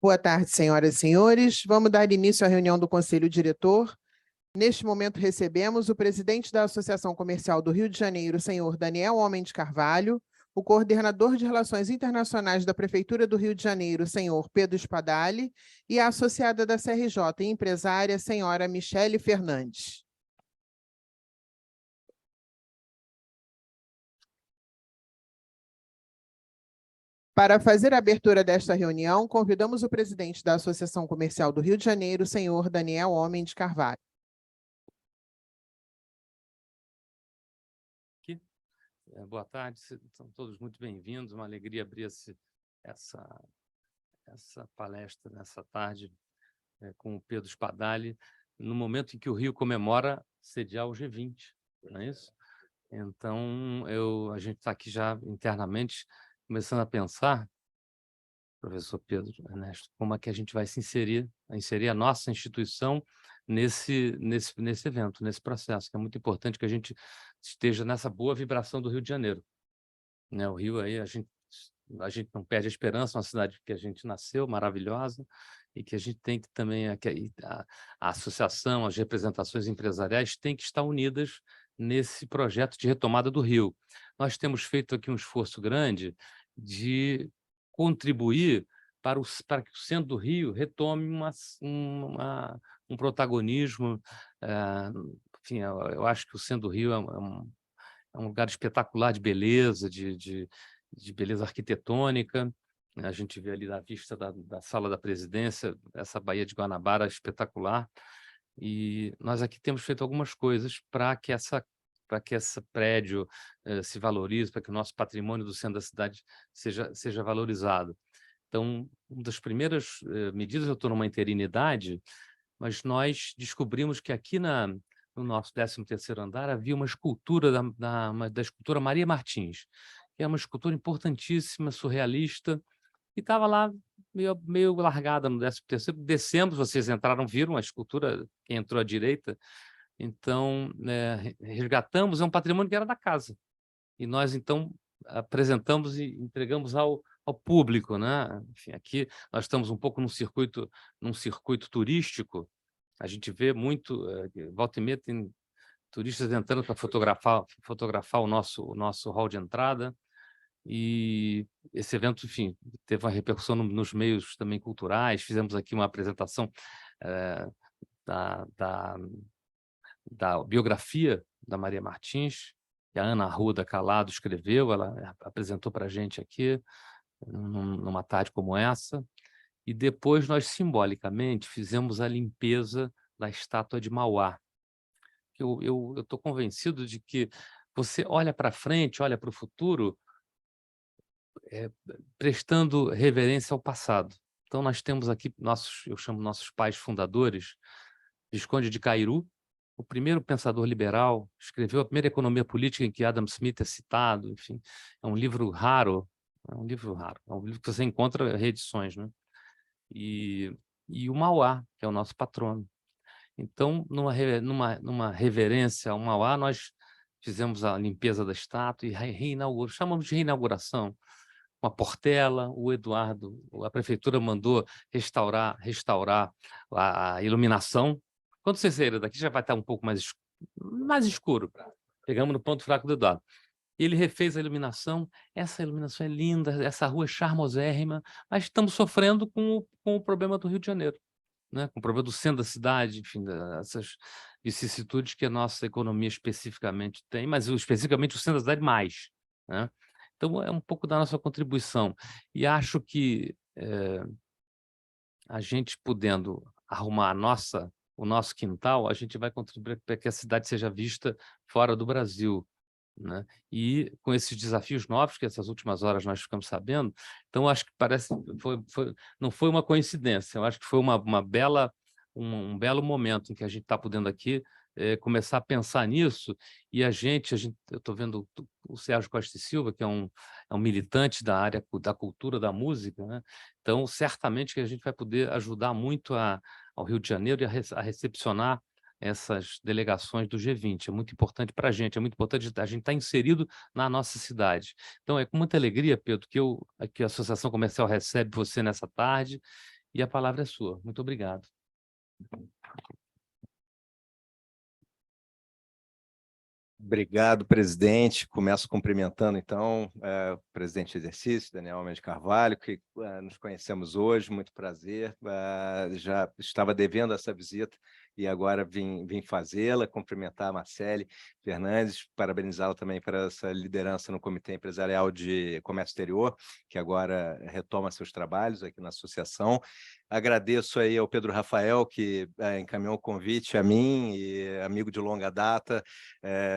Boa tarde, senhoras e senhores. Vamos dar início à reunião do Conselho Diretor. Neste momento, recebemos o presidente da Associação Comercial do Rio de Janeiro, senhor Daniel Homem de Carvalho, o coordenador de Relações Internacionais da Prefeitura do Rio de Janeiro, senhor Pedro Spadali, e a associada da CRJ e empresária, senhora Michele Fernandes. Para fazer a abertura desta reunião, convidamos o presidente da Associação Comercial do Rio de Janeiro, senhor Daniel Homem de Carvalho. Boa tarde, são todos muito bem-vindos. Uma alegria abrir essa palestra nessa tarde com o Pedro Spadali, no momento em que o Rio comemora sediar o G20, não é isso? Então, a gente está aqui já internamente começando a pensar, professor Pedro Ernesto, como é que a gente vai inserir a nossa instituição nesse evento, nesse processo, que é muito importante que a gente esteja nessa boa vibração do Rio de Janeiro. Né? O Rio, aí, a gente não perde a esperança, uma cidade que a gente nasceu, maravilhosa, e que a gente tem que também, a associação, as representações empresariais têm que estar unidas nesse projeto de retomada do Rio. Nós temos feito aqui um esforço grande de contribuir para que o centro do Rio retome um protagonismo. Enfim, eu acho que o centro do Rio é um lugar espetacular de beleza, de beleza arquitetônica. A gente vê ali da vista da sala da presidência, essa Baía de Guanabara espetacular. E nós aqui temos feito algumas coisas para que esse prédio se valorize, para que o nosso patrimônio do centro da cidade seja valorizado. Então, uma das primeiras medidas, eu estou numa interinidade, mas nós descobrimos que aqui no nosso 13º andar havia uma escultura da escultora Maria Martins, que é uma escultura importantíssima, surrealista, e estava lá meio largada no 13º. Descemos, vocês entraram, viram a escultura, quem entrou à direita. Então, resgatamos, é um patrimônio que era da casa. E nós, então, apresentamos e entregamos ao público, né? Enfim, aqui nós estamos um pouco num circuito turístico. A gente vê muito, volta e meia tem turistas entrando para fotografar o nosso hall de entrada. E esse evento, enfim, teve uma repercussão nos meios também culturais. Fizemos aqui uma apresentação da biografia da Maria Martins, que a Ana Arruda Calado escreveu, ela apresentou para a gente aqui, numa tarde como essa. E depois nós, simbolicamente, fizemos a limpeza da estátua de Mauá. Eu estou convencido de que você olha para frente, olha para o futuro, prestando reverência ao passado. Então, nós temos aqui, eu chamo nossos pais fundadores, Visconde de Cairu, o primeiro pensador liberal, escreveu a primeira economia política em que Adam Smith é citado. Enfim, é um livro raro, é um livro que você encontra reedições, né? E o Mauá, que é o nosso patrono. Então, numa reverência ao Mauá, nós fizemos a limpeza da estátua e reinauguramos, chamamos de reinauguração, uma portela. O Eduardo, a prefeitura mandou restaurar a iluminação. Quando você sair daqui, já vai estar um pouco mais escuro. Pegamos no ponto fraco do Eduardo. Ele refez a iluminação. Essa iluminação é linda, essa rua é charmosérrima, mas estamos sofrendo com o problema do Rio de Janeiro, né? Com o problema do centro da cidade, enfim, dessas vicissitudes que a nossa economia especificamente tem, mas especificamente o centro da cidade mais, né? Então, é um pouco da nossa contribuição. E acho que a gente podendo arrumar o nosso quintal, a gente vai contribuir para que a cidade seja vista fora do Brasil, né? E com esses desafios novos que essas últimas horas nós ficamos sabendo, então acho que não foi uma coincidência, eu acho que foi um belo momento em que a gente está podendo aqui começar a pensar nisso. E eu estou vendo o Sérgio Costa e Silva, que é um militante da área da cultura, da música, né? Então, certamente que a gente vai poder ajudar muito ao Rio de Janeiro e a recepcionar essas delegações do G20. É muito importante para a gente, é muito importante a gente estar inserido na nossa cidade. Então, é com muita alegria, Pedro, que a Associação Comercial recebe você nessa tarde E a palavra é sua. Muito obrigado. Obrigado, presidente. Começo cumprimentando, então, o presidente de exercício, Daniel Almeida de Carvalho, que nos conhecemos hoje, muito prazer. Já estava devendo essa visita e agora vim fazê-la, cumprimentar a Marcele Fernandes, parabenizá-la também por essa liderança no Comitê Empresarial de Comércio Exterior, que agora retoma seus trabalhos aqui na associação. Agradeço aí ao Pedro Rafael, que encaminhou o convite a mim, e amigo de longa data.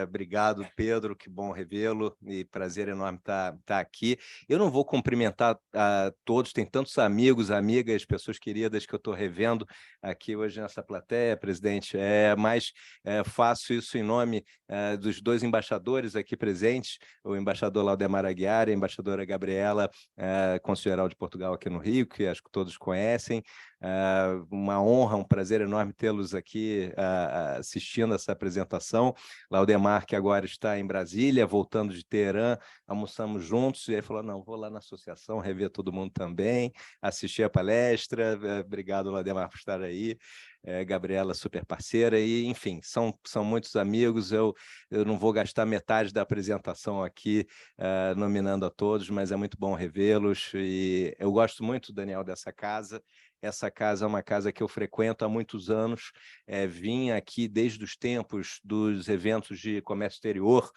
Obrigado, Pedro, que bom revê-lo e prazer enorme estar aqui. Eu não vou cumprimentar a todos, tem tantos amigos, amigas, pessoas queridas que eu estou revendo aqui hoje nessa plateia, presidente, mas faço isso em nome dos dois embaixadores aqui presentes, o embaixador Laudemar Aguiar e a embaixadora Gabriela, consul-geral de Portugal aqui no Rio, que acho que todos conhecem. Uma honra, um prazer enorme tê-los aqui assistindo essa apresentação. Laudemar, que agora está em Brasília, voltando de Teherã, almoçamos juntos, e aí falou, não, vou lá na associação, rever todo mundo também, assistir a palestra. Obrigado, Laudemar, por estar aí. Gabriela, super parceira, e, enfim, são muitos amigos. Eu não vou gastar metade da apresentação aqui nominando a todos, mas é muito bom revê-los, e eu gosto muito, Daniel, dessa casa. Essa casa é uma casa que eu frequento há muitos anos, vim aqui desde os tempos dos eventos de comércio exterior.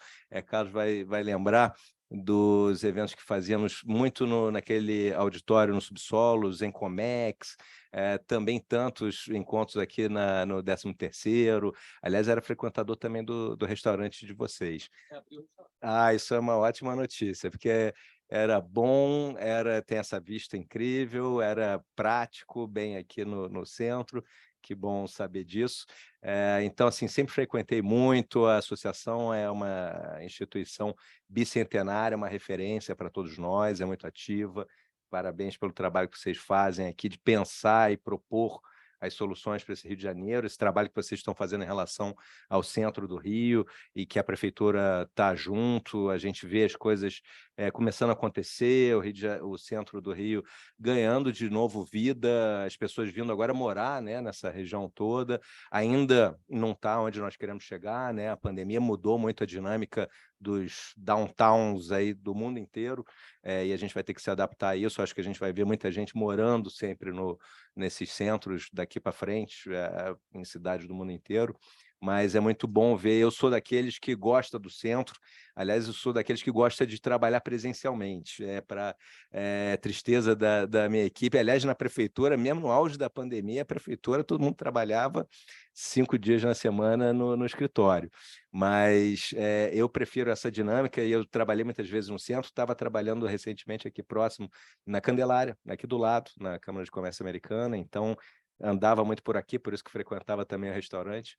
Carlos vai lembrar dos eventos que fazíamos muito naquele auditório no subsolo, em Comex, também tantos encontros aqui no 13º. Aliás, era frequentador também do restaurante de vocês. Isso é uma ótima notícia, porque era bom, tem essa vista incrível, era prático, bem aqui no centro. Que bom saber disso. Então, assim, sempre frequentei muito. A associação é uma instituição bicentenária, uma referência para todos nós, é muito ativa. Parabéns pelo trabalho que vocês fazem aqui, de pensar e propor as soluções para esse Rio de Janeiro, esse trabalho que vocês estão fazendo em relação ao centro do Rio, e que a prefeitura está junto. A gente vê as coisas começando a acontecer, o centro do Rio ganhando de novo vida, as pessoas vindo agora morar, né, nessa região toda. Ainda não está onde nós queremos chegar, né? A pandemia mudou muito a dinâmica dos downtowns aí do mundo inteiro, e a gente vai ter que se adaptar a isso. Acho que a gente vai ver muita gente morando sempre nesses centros daqui para frente, em cidades do mundo inteiro. Mas é muito bom ver. Eu sou daqueles que gosta do centro. Aliás, eu sou daqueles que gosta de trabalhar presencialmente. Para tristeza da minha equipe. Aliás, na prefeitura, mesmo no auge da pandemia, a prefeitura, todo mundo trabalhava 5 dias na semana no escritório. Mas eu prefiro essa dinâmica, e eu trabalhei muitas vezes no centro. Estava trabalhando recentemente aqui próximo, na Candelária, aqui do lado, na Câmara de Comércio Americana. Então, andava muito por aqui, por isso que frequentava também o restaurante.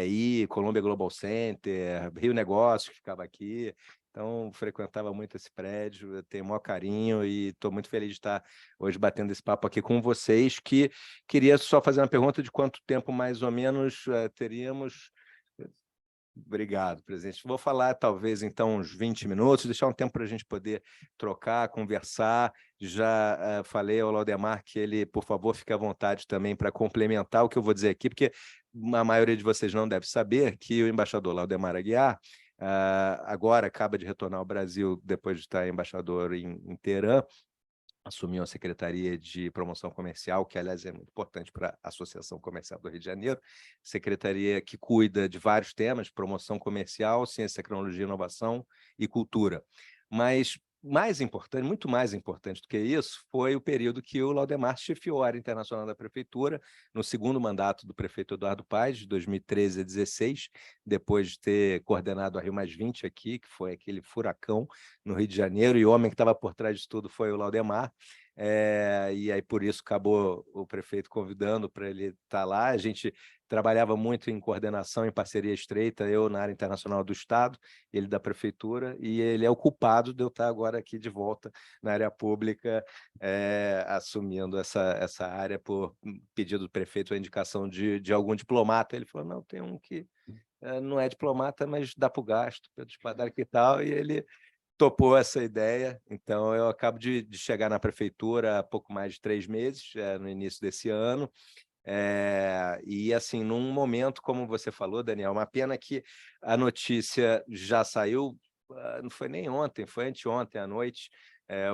E Colômbia Global Center, Rio Negócios, que ficava aqui. Então, frequentava muito esse prédio, eu tenho o maior carinho, e estou muito feliz de estar hoje batendo esse papo aqui com vocês, que queria só fazer uma pergunta de quanto tempo mais ou menos teríamos. Obrigado, presidente. Vou falar talvez então uns 20 minutos, deixar um tempo para a gente poder trocar, conversar. Já falei ao Laudemar que ele, por favor, fique à vontade também para complementar o que eu vou dizer aqui, porque a maioria de vocês não deve saber que o embaixador Laudemar Aguiar agora acaba de retornar ao Brasil depois de estar embaixador em Teherã. Assumiu a Secretaria de Promoção Comercial, que, aliás, é muito importante para a Associação Comercial do Rio de Janeiro, secretaria que cuida de vários temas: promoção comercial, ciência, tecnologia, inovação e cultura. Mas mais importante, muito mais importante do que isso, foi o período que o Laudemar chefiou a área internacional da prefeitura, no segundo mandato do prefeito Eduardo Paes, de 2013 a 2016, depois de ter coordenado a Rio+20 aqui, que foi aquele furacão no Rio de Janeiro, e o homem que estava por trás de tudo foi o Laudemar. E aí, por isso, acabou o prefeito convidando para ele estar lá. A gente trabalhava muito em coordenação, em parceria estreita, eu na área internacional do Estado, ele da prefeitura, e ele é o culpado de eu estar agora aqui de volta na área pública, assumindo essa área por pedido do prefeito, a indicação de algum diplomata. Ele falou, não, tem um que não é diplomata, mas dá para o gasto, Pedro Spadari e tal, e ele topou essa ideia, então eu acabo de chegar na prefeitura há pouco mais de 3 meses, no início desse ano, e assim, num momento, como você falou, Daniel, uma pena que a notícia já saiu, não foi nem ontem, foi anteontem à noite,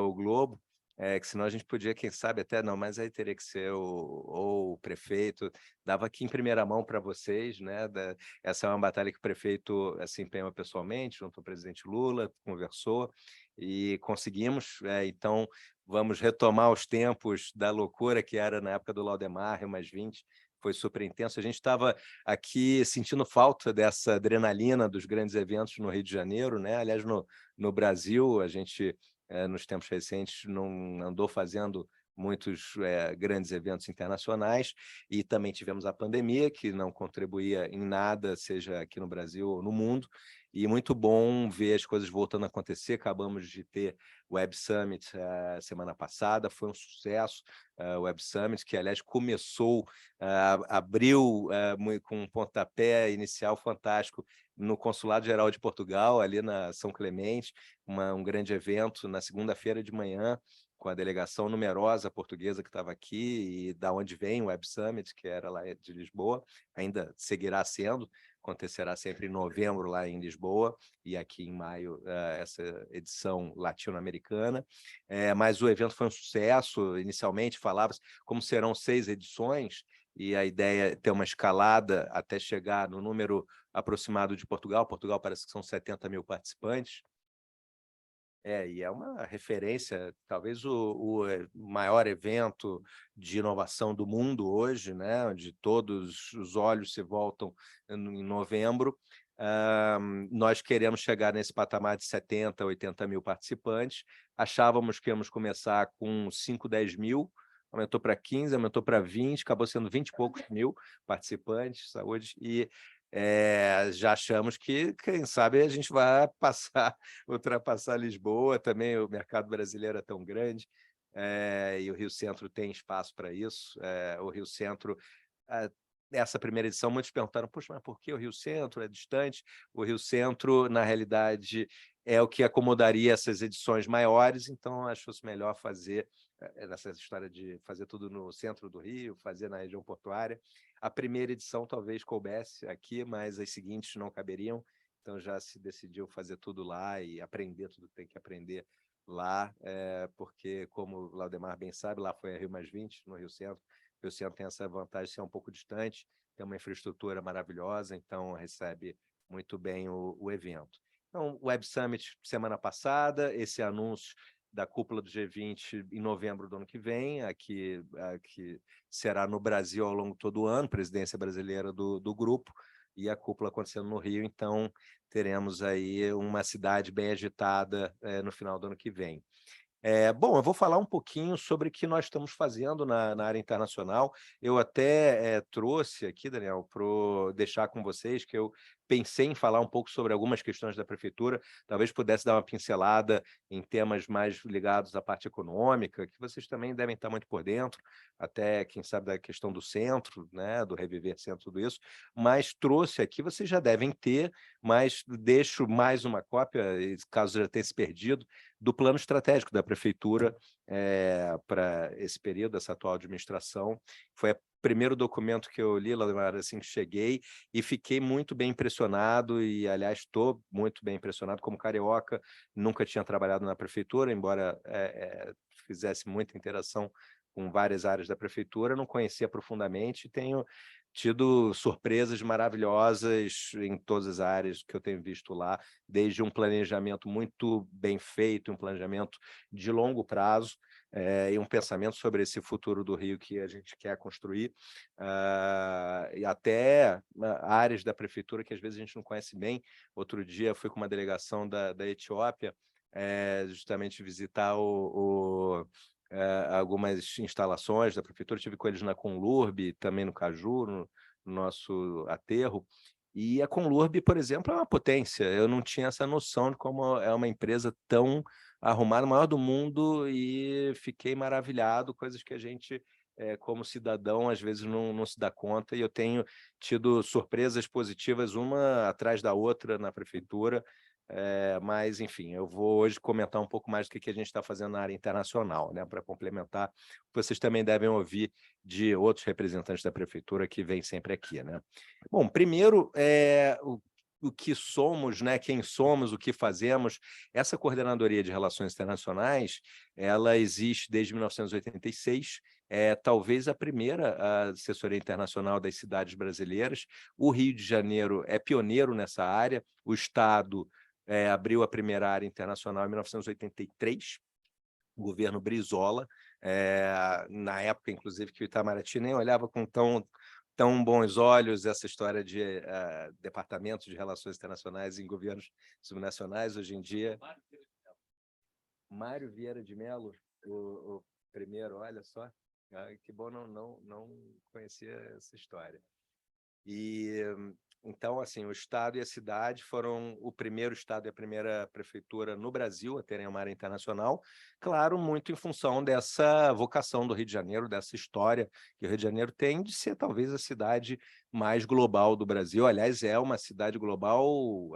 o Globo, que senão a gente podia, quem sabe, até não, mas aí teria que ser ou o prefeito, dava aqui em primeira mão para vocês, né? Essa é uma batalha que o prefeito se empenhou pessoalmente, junto ao presidente Lula, conversou e conseguimos, então vamos retomar os tempos da loucura que era na época do Laudemar, Rio Mais 20, foi super intenso. A gente estava aqui sentindo falta dessa adrenalina dos grandes eventos no Rio de Janeiro, né? Aliás, no Brasil, a gente, nos tempos recentes, não andou fazendo muitos grandes eventos internacionais, e também tivemos a pandemia, que não contribuía em nada, seja aqui no Brasil ou no mundo, e muito bom ver as coisas voltando a acontecer. Acabamos de ter o Web Summit semana passada, foi um sucesso, o Web Summit, que, aliás, começou, abriu com um pontapé inicial fantástico no Consulado-Geral de Portugal, ali na São Clemente, um grande evento na segunda-feira de manhã, com a delegação numerosa portuguesa que estava aqui, e da onde vem o Web Summit, que era lá de Lisboa, ainda seguirá sendo, acontecerá sempre em novembro lá em Lisboa, e aqui em maio essa edição latino-americana, mas o evento foi um sucesso. Inicialmente falava-se como serão 6 edições, e a ideia é ter uma escalada até chegar no número aproximado de Portugal. Portugal parece que são 70 mil participantes, e é uma referência, talvez o maior evento de inovação do mundo hoje, né, onde todos os olhos se voltam em novembro. Nós queremos chegar nesse patamar de 70, 80 mil participantes. Achávamos que íamos começar com 5, 10 mil, aumentou para 15, aumentou para 20, acabou sendo 20 e poucos mil participantes, saúde, e já achamos que, quem sabe, a gente vai ultrapassar Lisboa. Também o mercado brasileiro é tão grande, e o Rio Centro tem espaço para isso. O Rio Centro, essa primeira edição, muitos perguntaram: poxa, mas por que o Rio Centro? É distante? O Rio Centro, na realidade, é o que acomodaria essas edições maiores, então achou-se melhor fazer, nessa história de fazer tudo no centro do Rio, fazer na região portuária. A primeira edição talvez coubesse aqui, mas as seguintes não caberiam, então já se decidiu fazer tudo lá e aprender tudo que tem que aprender lá, porque, como o Laudemar bem sabe, lá foi a Rio Mais 20, no Rio Centro. O Rio Centro tem essa vantagem de ser um pouco distante, tem uma infraestrutura maravilhosa, então recebe muito bem o evento. Então, o Web Summit semana passada, esse anúncio da cúpula do G20 em novembro do ano que vem, aqui será no Brasil ao longo de todo o ano, presidência brasileira do grupo, e a cúpula acontecendo no Rio. Então teremos aí uma cidade bem agitada no final do ano que vem. Bom, eu vou falar um pouquinho sobre o que nós estamos fazendo na área internacional. Eu até trouxe aqui, Daniel, para deixar com vocês, que eu pensei em falar um pouco sobre algumas questões da prefeitura, talvez pudesse dar uma pincelada em temas mais ligados à parte econômica, que vocês também devem estar muito por dentro, até, quem sabe, da questão do centro, né, do Reviver Centro, tudo isso, mas trouxe aqui, vocês já devem ter, mas deixo mais uma cópia, caso já tenha se perdido, do plano estratégico da prefeitura para esse período, essa atual administração. Foi o primeiro documento que eu li, Laudemar, assim que cheguei, e fiquei muito bem impressionado, e, aliás, estou muito bem impressionado. Como carioca, nunca tinha trabalhado na prefeitura, embora fizesse muita interação com várias áreas da prefeitura, não conhecia profundamente, e tenho tido surpresas maravilhosas em todas as áreas que eu tenho visto lá, desde um planejamento muito bem feito, um planejamento de longo prazo, e um pensamento sobre esse futuro do Rio que a gente quer construir, e até áreas da prefeitura que às vezes a gente não conhece bem. Outro dia fui com uma delegação da Etiópia, justamente visitar algumas instalações da prefeitura. Estive com eles na Conlurb, também no Caju, no nosso aterro, e a Conlurb, por exemplo, é uma potência. Eu não tinha essa noção de como é uma empresa tão arrumada, a maior do mundo, e fiquei maravilhado, coisas que a gente, como cidadão, às vezes não se dá conta, e eu tenho tido surpresas positivas uma atrás da outra na prefeitura. Mas, enfim, eu vou hoje comentar um pouco mais do que a gente está fazendo na área internacional, né, para complementar. Vocês também devem ouvir de outros representantes da prefeitura que vêm sempre aqui, né? Bom, primeiro, o que somos, né, quem somos, o que fazemos. Essa Coordenadoria de Relações Internacionais, ela existe desde 1986, talvez a primeira assessoria internacional das cidades brasileiras. O Rio de Janeiro é pioneiro nessa área, o Estado abriu a primeira área internacional em 1983, o governo Brizola, na época, inclusive, que o Itamaraty nem olhava com tão bons olhos essa história de departamentos de relações internacionais em governos subnacionais. Hoje em dia, Mário Vieira de Mello, o primeiro, olha só, que bom, não conhecia essa história. E então, assim, o Estado e a cidade foram o primeiro Estado e a primeira prefeitura no Brasil a terem uma área internacional, claro, muito em função dessa vocação do Rio de Janeiro, dessa história que o Rio de Janeiro tem de ser talvez a cidade mais global do Brasil. Aliás, é uma cidade global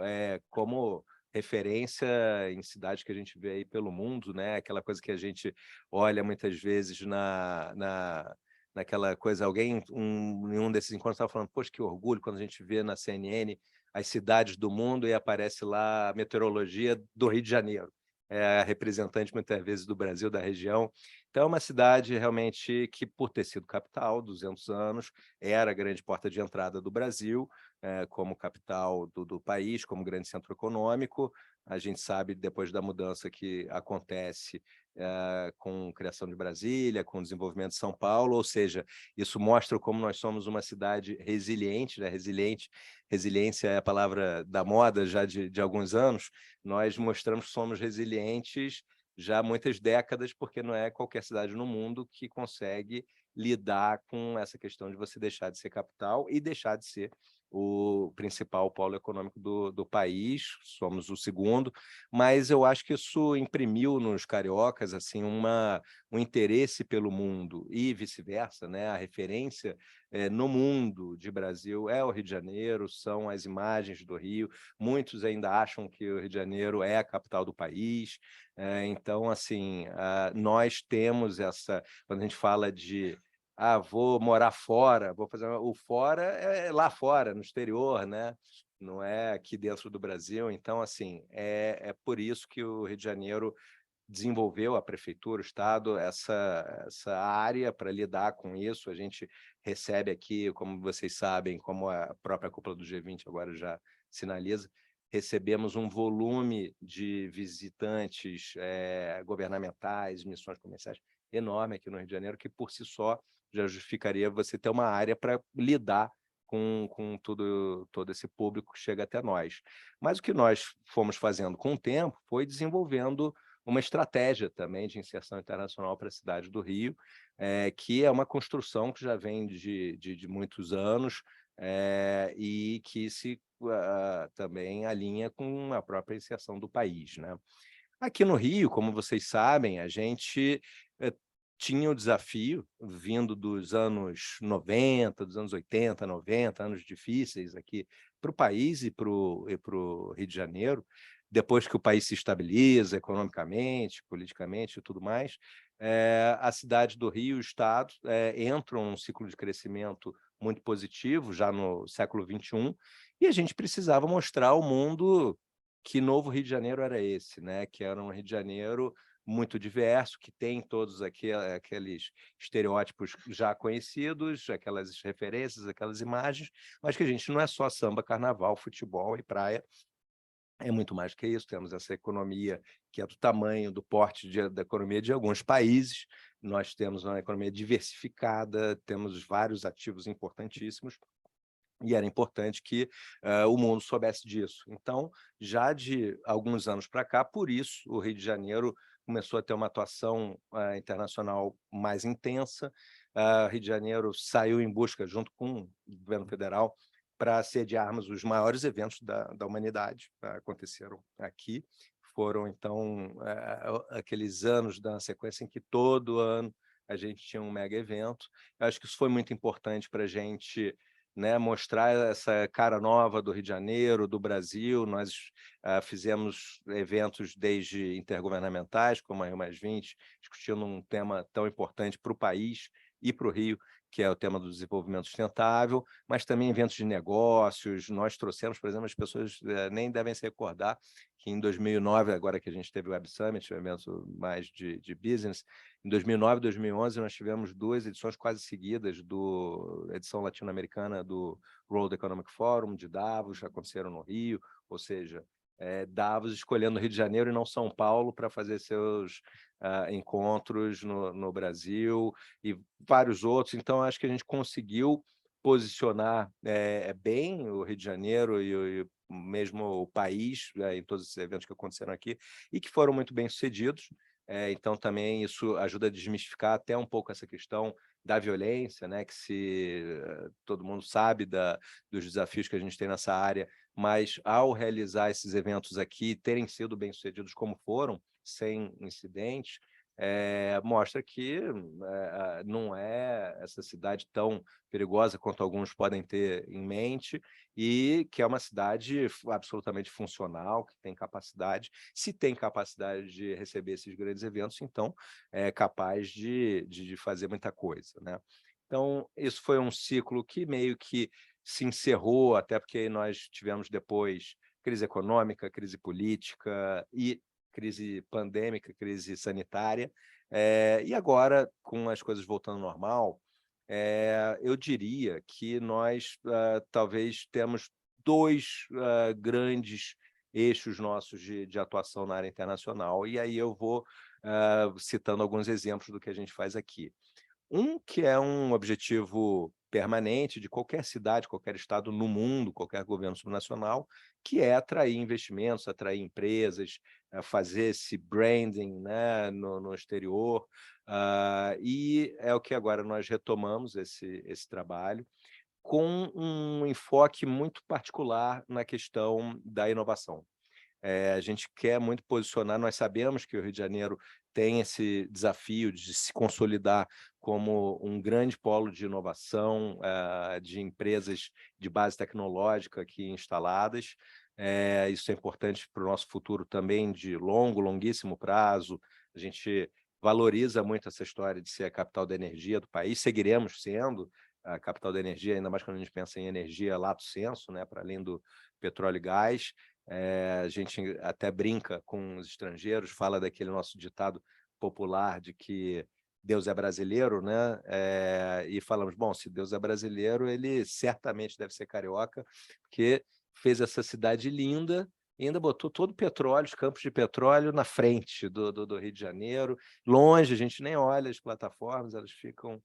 como referência em cidades que a gente vê aí pelo mundo, né? Aquela coisa que a gente olha muitas vezes naquela coisa, alguém em um desses encontros estava falando, poxa, que orgulho quando a gente vê na CNN as cidades do mundo e aparece lá a meteorologia do Rio de Janeiro, a representante muitas vezes do Brasil, da região. Então é uma cidade realmente que, por ter sido capital, 200 anos, era a grande porta de entrada do Brasil, como capital do país, como grande centro econômico. A gente sabe, depois da mudança que acontece com a criação de Brasília, com o desenvolvimento de São Paulo, ou seja, isso mostra como nós somos uma cidade resiliente, né? Resiliência é a palavra da moda já de alguns anos. Nós mostramos que somos resilientes já há muitas décadas, porque não é qualquer cidade no mundo que consegue lidar com essa questão de você deixar de ser capital e deixar de ser o principal polo econômico do país. Somos o segundo, mas eu acho que isso imprimiu nos cariocas assim um interesse pelo mundo e vice-versa, né? A referência no mundo de Brasil é o Rio de Janeiro, são as imagens do Rio. Muitos ainda acham que o Rio de Janeiro é a capital do país. Então, assim, nós temos essa, quando a gente fala de vou morar fora, vou fazer o fora lá fora, no exterior, né? Não é aqui dentro do Brasil. Então, assim, é por isso que o Rio de Janeiro desenvolveu, a prefeitura, o Estado, essa área para lidar com isso. A gente recebe aqui, como vocês sabem, como a própria cúpula do G20 agora já sinaliza, recebemos um volume de visitantes governamentais, missões comerciais enorme aqui no Rio de Janeiro, que por si só já justificaria você ter uma área para lidar com todo esse público que chega até nós. Mas o que nós fomos fazendo com o tempo foi desenvolvendo uma estratégia também de inserção internacional para a cidade do Rio, que é uma construção que já vem de muitos anos e que se também alinha com a própria inserção do país, né? Aqui no Rio, como vocês sabem, a gente tinha o desafio, vindo dos anos 90, dos anos 80, 90, anos difíceis aqui para o país e para o Rio de Janeiro, depois que o país se estabiliza economicamente, politicamente e tudo mais, a cidade do Rio, o Estado, entram num ciclo de crescimento muito positivo, já no século XXI, e a gente precisava mostrar ao mundo que novo Rio de Janeiro era esse, né? Que era um Rio de Janeiro muito diverso, que tem todos aqueles estereótipos já conhecidos, aquelas referências, aquelas imagens, mas que a gente não é só samba, carnaval, futebol e praia, é muito mais que isso. Temos essa economia que é do tamanho, do porte da economia de alguns países, nós temos uma economia diversificada, temos vários ativos importantíssimos, e era importante que o mundo soubesse disso. Então, já de alguns anos para cá, por isso, o Rio de Janeiro começou a ter uma atuação internacional mais intensa. O Rio de Janeiro saiu em busca, junto com o governo federal, para sediarmos os maiores eventos da humanidade. Aconteceram aqui. Foram, então, aqueles anos da sequência em que todo ano a gente tinha um mega evento. Eu acho que isso foi muito importante para a gente né, mostrar essa cara nova do Rio de Janeiro, do Brasil. Nós fizemos eventos desde intergovernamentais, como a Rio+20, discutindo um tema tão importante para o país e para o Rio, que é o tema do desenvolvimento sustentável, mas também eventos de negócios. Nós trouxemos, por exemplo, as pessoas nem devem se recordar que em 2009, agora que a gente teve o Web Summit, um evento mais de business, em 2009 e 2011 nós tivemos 2 edições quase seguidas edição latino-americana do World Economic Forum, de Davos, já aconteceram no Rio, ou seja, Davos escolhendo Rio de Janeiro e não São Paulo para fazer seus encontros no Brasil e vários outros. Então, acho que a gente conseguiu posicionar bem o Rio de Janeiro e mesmo o país em todos esses eventos que aconteceram aqui e que foram muito bem sucedidos. Então, também isso ajuda a desmistificar até um pouco essa questão da violência, né? Que todo mundo sabe dos desafios que a gente tem nessa área, mas ao realizar esses eventos aqui, terem sido bem-sucedidos como foram, sem incidentes, mostra que não é essa cidade tão perigosa quanto alguns podem ter em mente, e que é uma cidade absolutamente funcional, que tem capacidade, se tem capacidade de receber esses grandes eventos, então é capaz de fazer muita coisa, né? Então, isso foi um ciclo que meio que se encerrou, até porque nós tivemos depois crise econômica, crise política e crise pandêmica, crise sanitária, e agora, com as coisas voltando ao normal, eu diria que nós talvez temos 2 grandes eixos nossos de atuação na área internacional, e aí eu vou citando alguns exemplos do que a gente faz aqui. Um que é um objetivo permanente de qualquer cidade, qualquer estado no mundo, qualquer governo subnacional, que é atrair investimentos, atrair empresas, fazer esse branding, né, no exterior, e é o que agora nós retomamos esse trabalho, com um enfoque muito particular na questão da inovação. A gente quer muito posicionar, nós sabemos que o Rio de Janeiro tem esse desafio de se consolidar como um grande polo de inovação, de empresas de base tecnológica aqui instaladas. Isso é importante para o nosso futuro também de longuíssimo prazo. A gente valoriza muito essa história de ser a capital da energia do país, seguiremos sendo a capital da energia, ainda mais quando a gente pensa em energia lato sensu, né, para além do petróleo e gás. A gente até brinca com os estrangeiros, fala daquele nosso ditado popular de que Deus é brasileiro, né? E falamos, bom, se Deus é brasileiro, ele certamente deve ser carioca, porque fez essa cidade linda e ainda botou todo o petróleo, os campos de petróleo na frente do Rio de Janeiro, longe, a gente nem olha as plataformas, elas ficam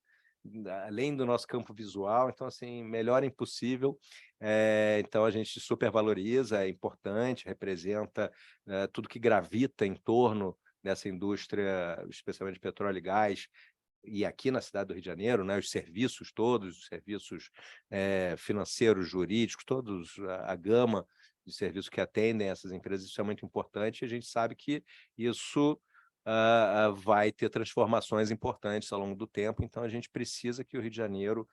além do nosso campo visual, então, assim, melhor impossível. Então, a gente super valoriza, é importante, representa tudo que gravita em torno dessa indústria, especialmente de petróleo e gás, e aqui na cidade do Rio de Janeiro, né, os serviços todos, os serviços financeiros, jurídicos, todos a gama de serviços que atendem essas empresas, isso é muito importante, e a gente sabe que isso vai ter transformações importantes ao longo do tempo, então a gente precisa que o Rio de Janeiro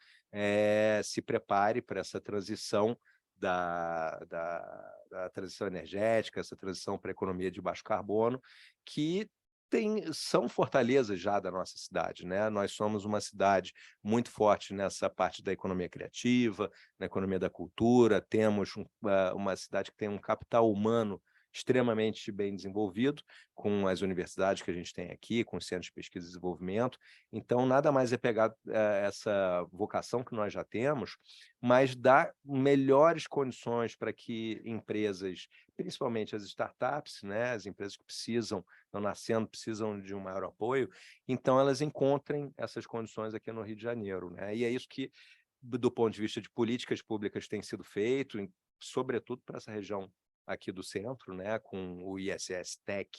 se prepare para essa transição da transição energética, essa transição para a economia de baixo carbono, que são fortalezas já da nossa cidade, né? Nós somos uma cidade muito forte nessa parte da economia criativa, na economia da cultura, temos uma cidade que tem um capital humano extremamente bem desenvolvido, com as universidades que a gente tem aqui, com os centros de pesquisa e desenvolvimento. Então, nada mais é pegar essa vocação que nós já temos, mas dar melhores condições para que empresas, principalmente as startups, né, as empresas que estão nascendo, precisam de um maior apoio, então elas encontrem essas condições aqui no Rio de Janeiro, né? E é isso que, do ponto de vista de políticas públicas, tem sido feito, sobretudo para essa região aqui do centro, né, com o ISS Tech,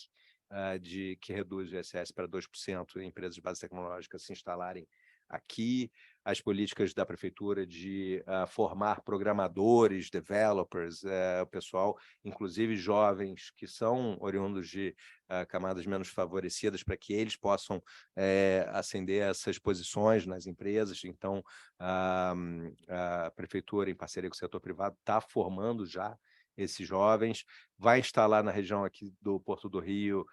que reduz o ISS para 2%, em empresas de base tecnológica se instalarem aqui, as políticas da prefeitura de formar programadores, developers, o pessoal, inclusive jovens que são oriundos de camadas menos favorecidas, para que eles possam ascender essas posições nas empresas. Então, a prefeitura, em parceria com o setor privado, está formando já esses jovens, vai instalar na região aqui do Porto do Rio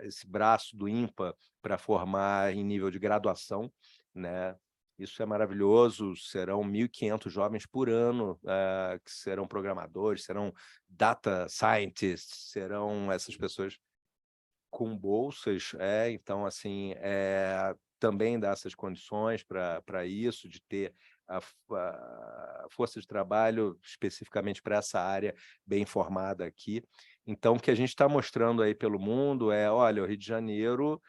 esse braço do INPA para formar em nível de graduação, né? Isso é maravilhoso, serão 1.500 jovens por ano que serão programadores, serão data scientists, serão essas pessoas com bolsas, então, assim, também dá essas condições para isso, de ter a força de trabalho especificamente para essa área bem formada aqui. Então, o que a gente está mostrando aí pelo mundo olha, o Rio de Janeiro,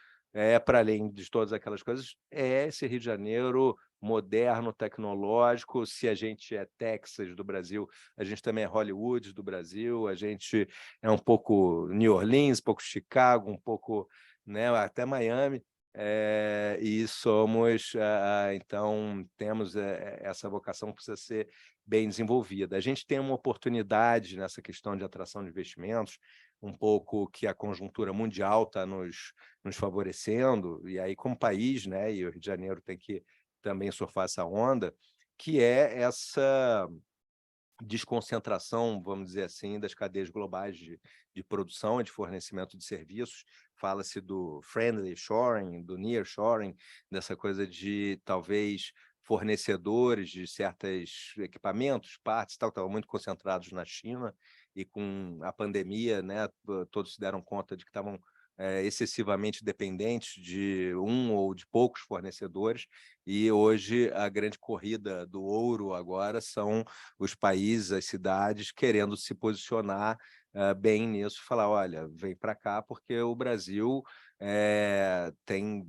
para além de todas aquelas coisas, é esse Rio de Janeiro moderno, tecnológico. Se a gente é Texas do Brasil, a gente também é Hollywood do Brasil, a gente é um pouco New Orleans, um pouco Chicago, um pouco, né, até Miami, e somos, então, temos essa vocação que precisa ser bem desenvolvida. A gente tem uma oportunidade nessa questão de atração de investimentos, um pouco que a conjuntura mundial está nos favorecendo, e aí como país, né, e o Rio de Janeiro tem que também surfar essa onda, que é essa desconcentração, vamos dizer assim, das cadeias globais de produção e de fornecimento de serviços. Fala-se do friendly shoring, do nearshoring, dessa coisa de talvez fornecedores de certos equipamentos, partes, tal, estavam muito concentrados na China, e com a pandemia, né, todos se deram conta de que estavam excessivamente dependentes de um ou de poucos fornecedores, e hoje a grande corrida do ouro agora são os países, as cidades querendo se posicionar bem nisso, falar, olha, vem para cá, porque o Brasil tem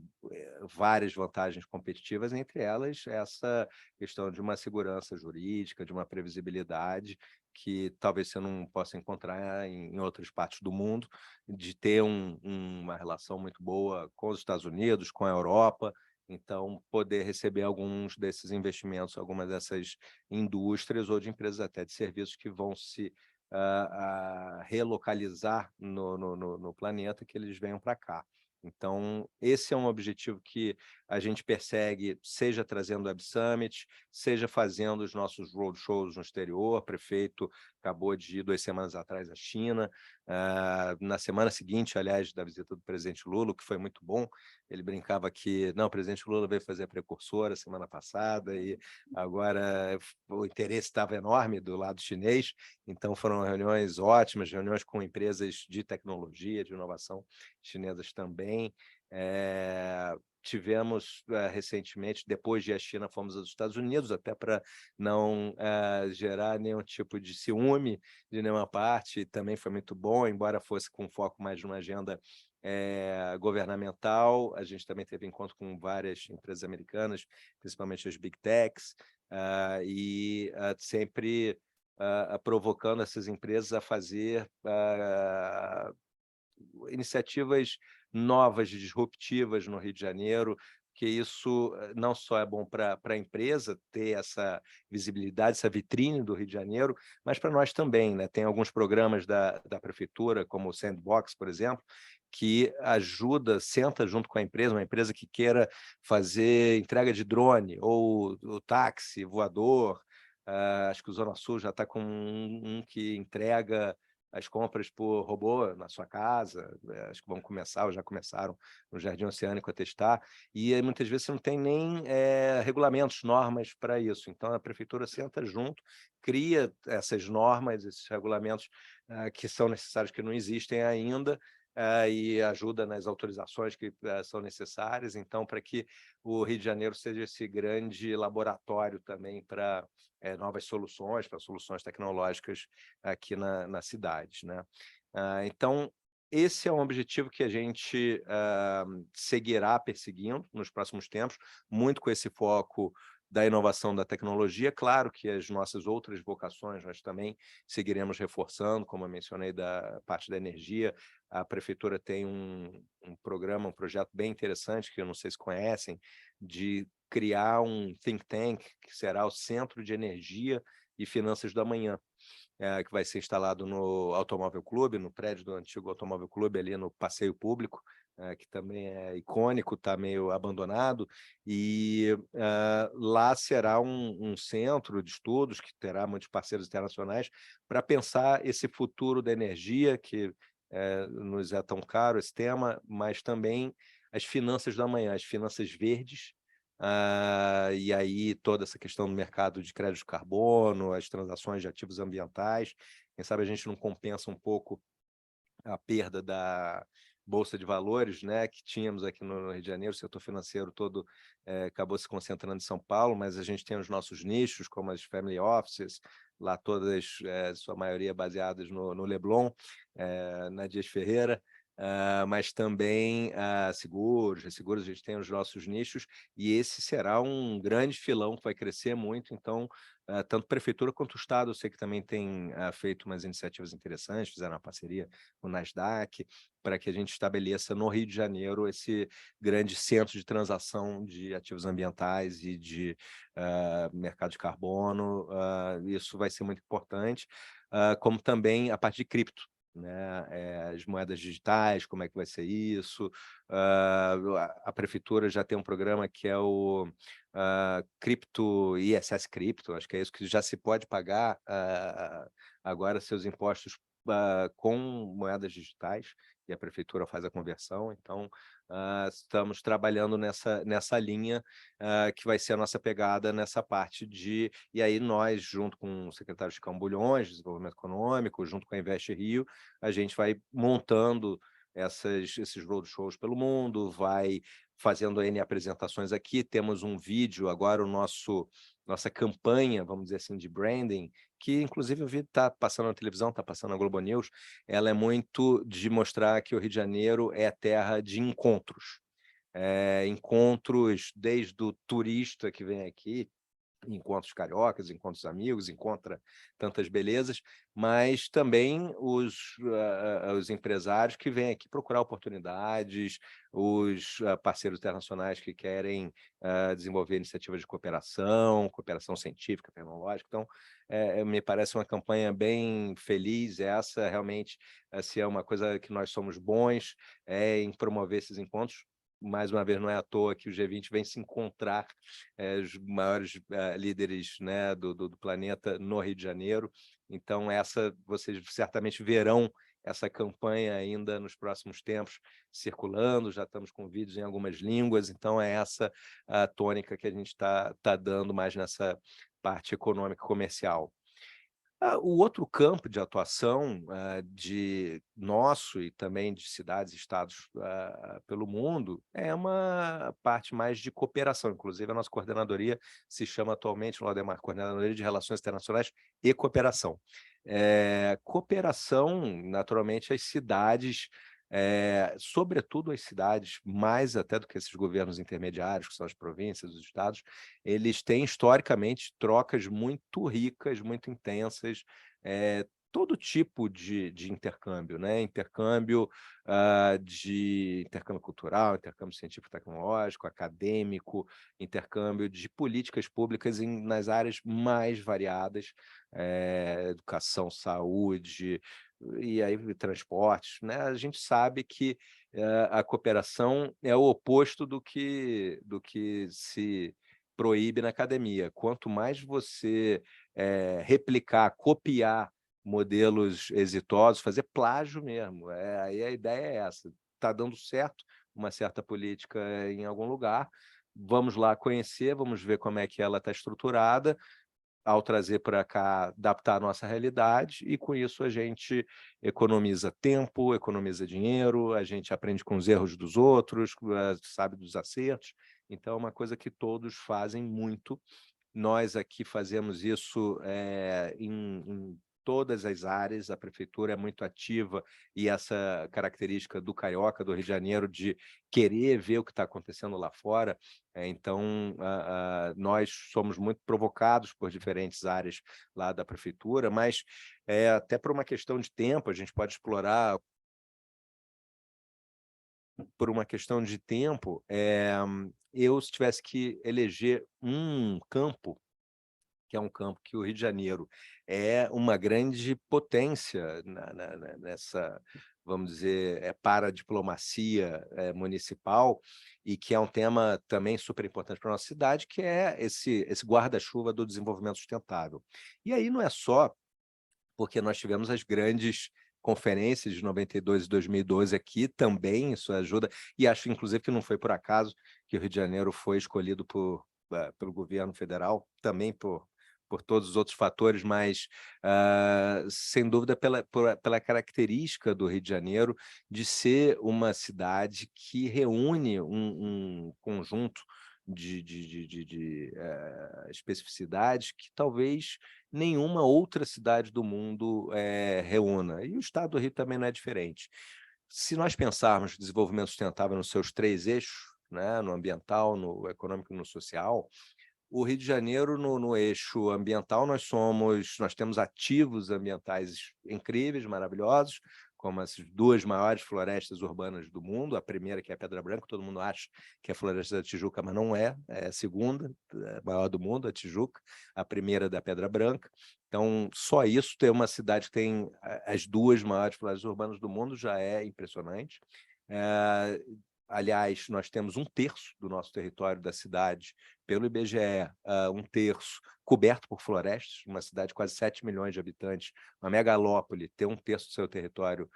várias vantagens competitivas, entre elas essa questão de uma segurança jurídica, de uma previsibilidade que talvez você não possa encontrar em outras partes do mundo, de ter uma relação muito boa com os Estados Unidos, com a Europa. Então, poder receber alguns desses investimentos, algumas dessas indústrias ou de empresas até de serviços que vão se relocalizar no planeta, que eles venham para cá. Então, esse é um objetivo que a gente persegue, seja trazendo o Web Summit, seja fazendo os nossos roadshows no exterior. O prefeito acabou de ir 2 semanas atrás à China, na semana seguinte, aliás, da visita do presidente Lula, que foi muito bom. Ele brincava que, não, o presidente Lula veio fazer a precursora semana passada, e agora o interesse estava enorme do lado chinês, então foram reuniões ótimas, reuniões com empresas de tecnologia, de inovação chinesas também. Tivemos recentemente, depois de a China, fomos aos Estados Unidos, até para não gerar nenhum tipo de ciúme de nenhuma parte, e também foi muito bom, embora fosse com foco mais numa agenda governamental. A gente também teve encontro com várias empresas americanas, principalmente as Big Techs, e sempre provocando essas empresas a fazer iniciativas novas, disruptivas no Rio de Janeiro, que isso não só é bom para a empresa ter essa visibilidade, essa vitrine do Rio de Janeiro, mas para nós também, né? Tem alguns programas da prefeitura, como o Sandbox, por exemplo, que ajuda, senta junto com a empresa, uma empresa que queira fazer entrega de drone ou o táxi voador. Acho que o Zona Sul já está com um que entrega as compras por robô na sua casa. Acho que vão começar, ou já começaram no Jardim Oceânico a testar, e aí, muitas vezes você não tem nem regulamentos, normas para isso. Então a prefeitura senta junto, cria essas normas, esses regulamentos que são necessários, que não existem ainda, e ajuda nas autorizações que são necessárias, então, para que o Rio de Janeiro seja esse grande laboratório também para novas soluções, para soluções tecnológicas aqui na cidade, né? Então, esse é um objetivo que a gente seguirá perseguindo nos próximos tempos, muito com esse foco da inovação da tecnologia. Claro que as nossas outras vocações nós também seguiremos reforçando, como eu mencionei, da parte da energia. A prefeitura tem um programa, um projeto bem interessante, que eu não sei se conhecem, de criar um think tank, que será o Centro de Energia e Finanças do Amanhã, que vai ser instalado no Automóvel Clube, no prédio do antigo Automóvel Clube, ali no Passeio Público, que também é icônico, está meio abandonado, e lá será um centro de estudos que terá muitos parceiros internacionais para pensar esse futuro da energia, que nos é tão caro esse tema, mas também as finanças do amanhã, as finanças verdes, e aí toda essa questão do mercado de crédito de carbono, as transações de ativos ambientais. Quem sabe a gente não compensa um pouco a perda da Bolsa de Valores, né, que tínhamos aqui no Rio de Janeiro. O setor financeiro todo acabou se concentrando em São Paulo, mas a gente tem os nossos nichos, como as family offices, lá todas, sua maioria baseadas no Leblon, na Dias Ferreira, mas também seguros, resseguros, a gente tem os nossos nichos, e esse será um grande filão que vai crescer muito. Então, tanto prefeitura quanto o Estado, eu sei que também tem feito umas iniciativas interessantes, fizeram uma parceria com o Nasdaq, para que a gente estabeleça no Rio de Janeiro esse grande centro de transação de ativos ambientais e de mercado de carbono. Isso vai ser muito importante, como também a parte de cripto, né? As moedas digitais, como é que vai ser isso? A prefeitura já tem um programa que é o Cripto ISS Cripto, acho que é isso, que já se pode pagar agora seus impostos com moedas digitais, e a prefeitura faz a conversão. Então, estamos trabalhando nessa linha, que vai ser a nossa pegada nessa parte de... E aí nós, junto com o secretário de Bulhões, de Desenvolvimento Econômico, junto com a Invest Rio, a gente vai montando esses roadshows pelo mundo, vai fazendo N apresentações aqui. Temos um vídeo agora, nossa campanha, vamos dizer assim, de branding, que inclusive eu vi está passando na televisão, está passando na Globo News. Ela é muito de mostrar que o Rio de Janeiro é terra de encontros. Encontros desde o turista que vem aqui, encontros cariocas, encontros amigos, encontra tantas belezas, mas também os empresários que vêm aqui procurar oportunidades, os parceiros internacionais que querem desenvolver iniciativas de cooperação científica, tecnológica. Então, me parece uma campanha bem feliz. Essa realmente, se é uma coisa que nós somos bons, em promover esses encontros. Mais uma vez, não é à toa que o G20 vem se encontrar os maiores líderes, né, do planeta no Rio de Janeiro. Então, vocês certamente verão essa campanha ainda nos próximos tempos circulando. Já estamos com vídeos em algumas línguas. Então, é essa a tônica que a gente está dando mais nessa parte econômica e comercial. O outro campo de atuação de nosso e também de cidades e estados pelo mundo é uma parte mais de cooperação. Inclusive, a nossa coordenadoria se chama atualmente, Laudemar, Coordenadoria de Relações Internacionais e Cooperação. Cooperação, naturalmente, as cidades, sobretudo as cidades, mais até do que esses governos intermediários, que são as províncias, os estados, eles têm historicamente trocas muito ricas, muito intensas, todo tipo de intercâmbio, né? Intercâmbio cultural, intercâmbio científico-tecnológico, acadêmico, intercâmbio de políticas públicas nas áreas mais variadas, educação, saúde, e aí transportes, né? A gente sabe que a cooperação é o oposto do que se proíbe na academia. Quanto mais você replicar, copiar modelos exitosos, fazer plágio mesmo, aí a ideia é essa. Está dando certo uma certa política em algum lugar, vamos lá conhecer, vamos ver como é que ela está estruturada, ao trazer para cá, adaptar a nossa realidade, e com isso a gente economiza tempo, economiza dinheiro, a gente aprende com os erros dos outros, sabe dos acertos. Então, é uma coisa que todos fazem muito. Nós aqui fazemos isso em todas as áreas, a prefeitura é muito ativa e essa característica do carioca, do Rio de Janeiro, de querer ver o que está acontecendo lá fora. Então, nós somos muito provocados por diferentes áreas lá da prefeitura, mas até por uma questão de tempo, a gente pode explorar por uma questão de tempo, eu, se tivesse que eleger um campo, que é um campo que o Rio de Janeiro é uma grande potência nessa, vamos dizer, para a diplomacia municipal, e que é um tema também super importante para a nossa cidade, que é esse guarda-chuva do desenvolvimento sustentável. E aí não é só porque nós tivemos as grandes conferências de 92 e 2012 aqui, também isso ajuda, e acho, inclusive, que não foi por acaso que o Rio de Janeiro foi escolhido pelo governo federal, também por todos os outros fatores, mas, sem dúvida, pela característica do Rio de Janeiro de ser uma cidade que reúne um conjunto de especificidades que talvez nenhuma outra cidade do mundo reúna. E o estado do Rio também não é diferente. Se nós pensarmos desenvolvimento sustentável nos seus 3 eixos, né, no ambiental, no econômico e no social, o Rio de Janeiro, no eixo ambiental, nós temos ativos ambientais incríveis, maravilhosos, como as 2 maiores florestas urbanas do mundo, a primeira, que é a Pedra Branca, todo mundo acha que é a Floresta da Tijuca, mas não é, é a segunda maior do mundo, a Tijuca, a primeira da Pedra Branca. Então, só isso, ter uma cidade que tem as 2 maiores florestas urbanas do mundo já é impressionante. Aliás, nós temos 1/3 do nosso território da cidade, pelo IBGE, 1/3 coberto por florestas, uma cidade de quase 7 milhões de habitantes, uma megalópole, ter 1/3 do seu território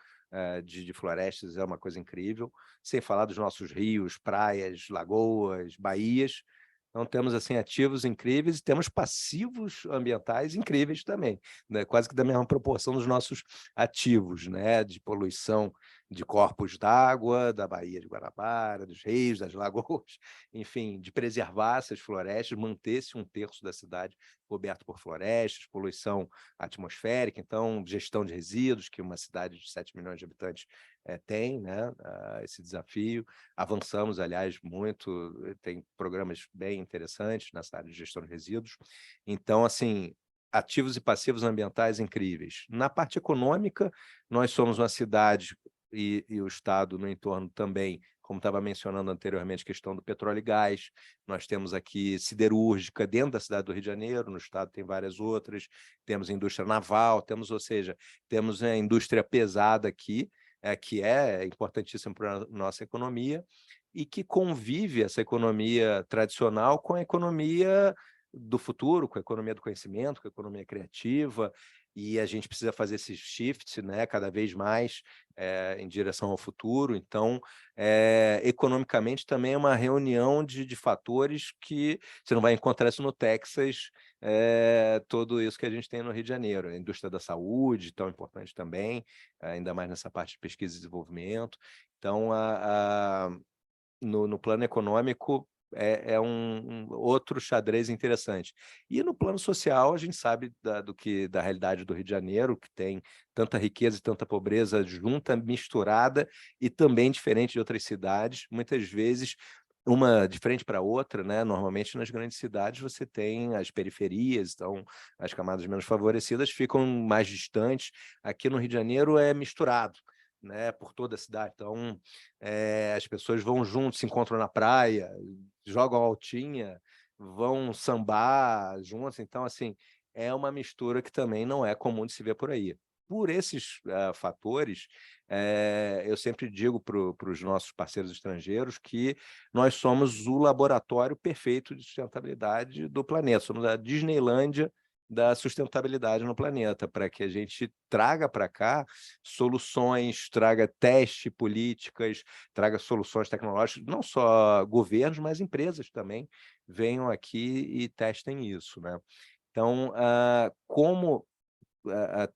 de florestas é uma coisa incrível, sem falar dos nossos rios, praias, lagoas, baías. Então, temos assim ativos incríveis e temos passivos ambientais incríveis também, né? Quase que da mesma proporção dos nossos ativos, né? De poluição de corpos d'água, da Baía de Guanabara, dos rios, das lagoas, enfim, de preservar essas florestas, manter-se 1/3 da cidade coberto por florestas, poluição atmosférica, então gestão de resíduos, que uma cidade de 7 milhões de habitantes tem, né? Esse desafio. Avançamos, aliás, muito, tem programas bem interessantes nessa área de gestão de resíduos. Então, assim, ativos e passivos ambientais incríveis. Na parte econômica, nós somos uma cidade e o Estado no entorno também, como estava mencionando anteriormente, questão do petróleo e gás. Nós temos aqui siderúrgica dentro da cidade do Rio de Janeiro, no Estado tem várias outras, temos indústria naval, ou seja, temos a indústria pesada aqui, que é importantíssima para a nossa economia, e que convive essa economia tradicional com a economia do futuro, com a economia do conhecimento, com a economia criativa, e a gente precisa fazer esse shift, né, cada vez mais em direção ao futuro. Então, economicamente, também é uma reunião de fatores que você não vai encontrar isso no Texas, tudo isso que a gente tem no Rio de Janeiro. A indústria da saúde, tão importante também, ainda mais nessa parte de pesquisa e desenvolvimento. Então, no plano econômico, um outro xadrez interessante. E no plano social, a gente sabe da realidade do Rio de Janeiro, que tem tanta riqueza e tanta pobreza junta, misturada, e também diferente de outras cidades, muitas vezes uma de frente para outra, né? Normalmente nas grandes cidades você tem as periferias, então as camadas menos favorecidas ficam mais distantes. Aqui no Rio de Janeiro é misturado, né, por toda a cidade. Então, as pessoas vão juntos, se encontram na praia, jogam altinha, vão sambar juntos. Então, assim, é uma mistura que também não é comum de se ver por aí. Por esses fatores, eu sempre digo para os nossos parceiros estrangeiros que nós somos o laboratório perfeito de sustentabilidade do planeta, somos a Disneylândia da sustentabilidade no planeta, para que a gente traga para cá soluções, traga teste políticas, traga soluções tecnológicas, não só governos, mas empresas também venham aqui e testem isso, né? Então, como